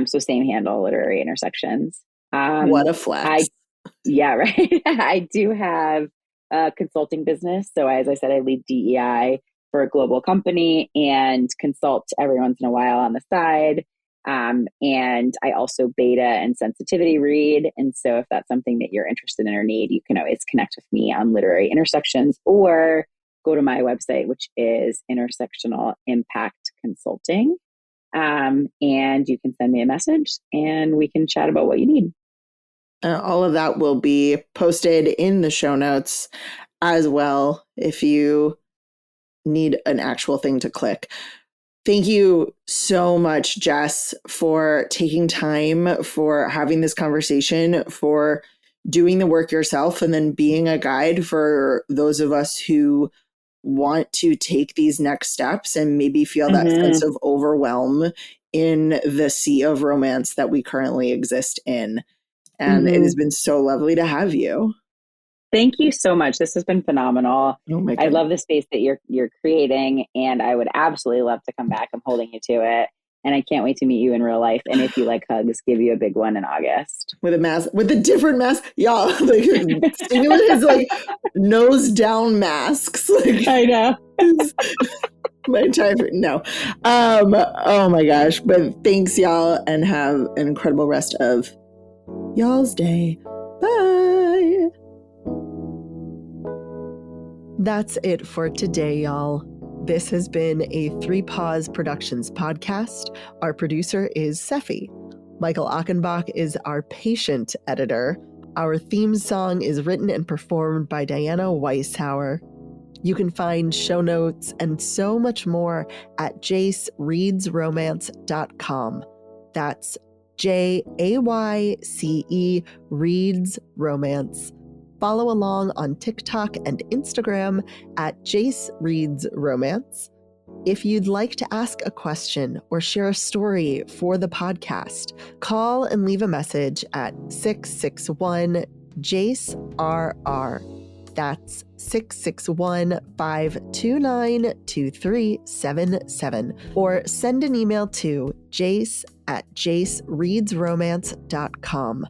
So same handle, Literary Intersections. What a flex. I Yeah, right. I do have a consulting business. So as I said, I lead DEI for a global company and consult every once in a while on the side. And I also beta and sensitivity read. And so if that's something that you're interested in or need, you can always connect with me on Literary Intersections or go to my website, which is Intersectional Impact Consulting. And you can send me a message and we can chat about what you need. All of that will be posted in the show notes as well if you need an actual thing to click. Thank you so much, Jess, for taking time, for having this conversation, for doing the work yourself, and then being a guide for those of us who want to take these next steps and maybe feel that sense of overwhelm in the sea of romance that we currently exist in. And it has been so lovely to have you. Thank you so much. This has been phenomenal. Oh my I God. love the space that you're creating, and I would absolutely love to come back. I'm holding you to it. And I can't wait to meet you in real life. And if you like hugs, give you a big one in August. With a mask, with a different mask. Y'all, like, Stimulus has like nose down masks. Like, I know. my time. No. Oh my gosh. But thanks, y'all, and have an incredible rest of y'all's day. Bye. That's it for today, y'all. This has been a 3 Paws Productions podcast. Our producer is Seffi. Michael Achenbach is our patient editor. Our theme song is written and performed by Diana Weishauer. You can find show notes and so much more at jacereadsromance.com. That's JAYCE Reads Romance. Follow along on TikTok and Instagram at Jace Reads Romance. If you'd like to ask a question or share a story for the podcast, call and leave a message at 661-JACE-RR. That's 661-529-2377. Or send an email to jace@jacereadsromance.com.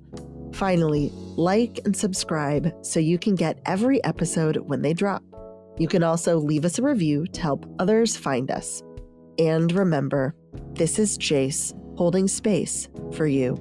Finally, like and subscribe so you can get every episode when they drop. You can also leave us a review to help others find us. And remember, this is Jace holding space for you.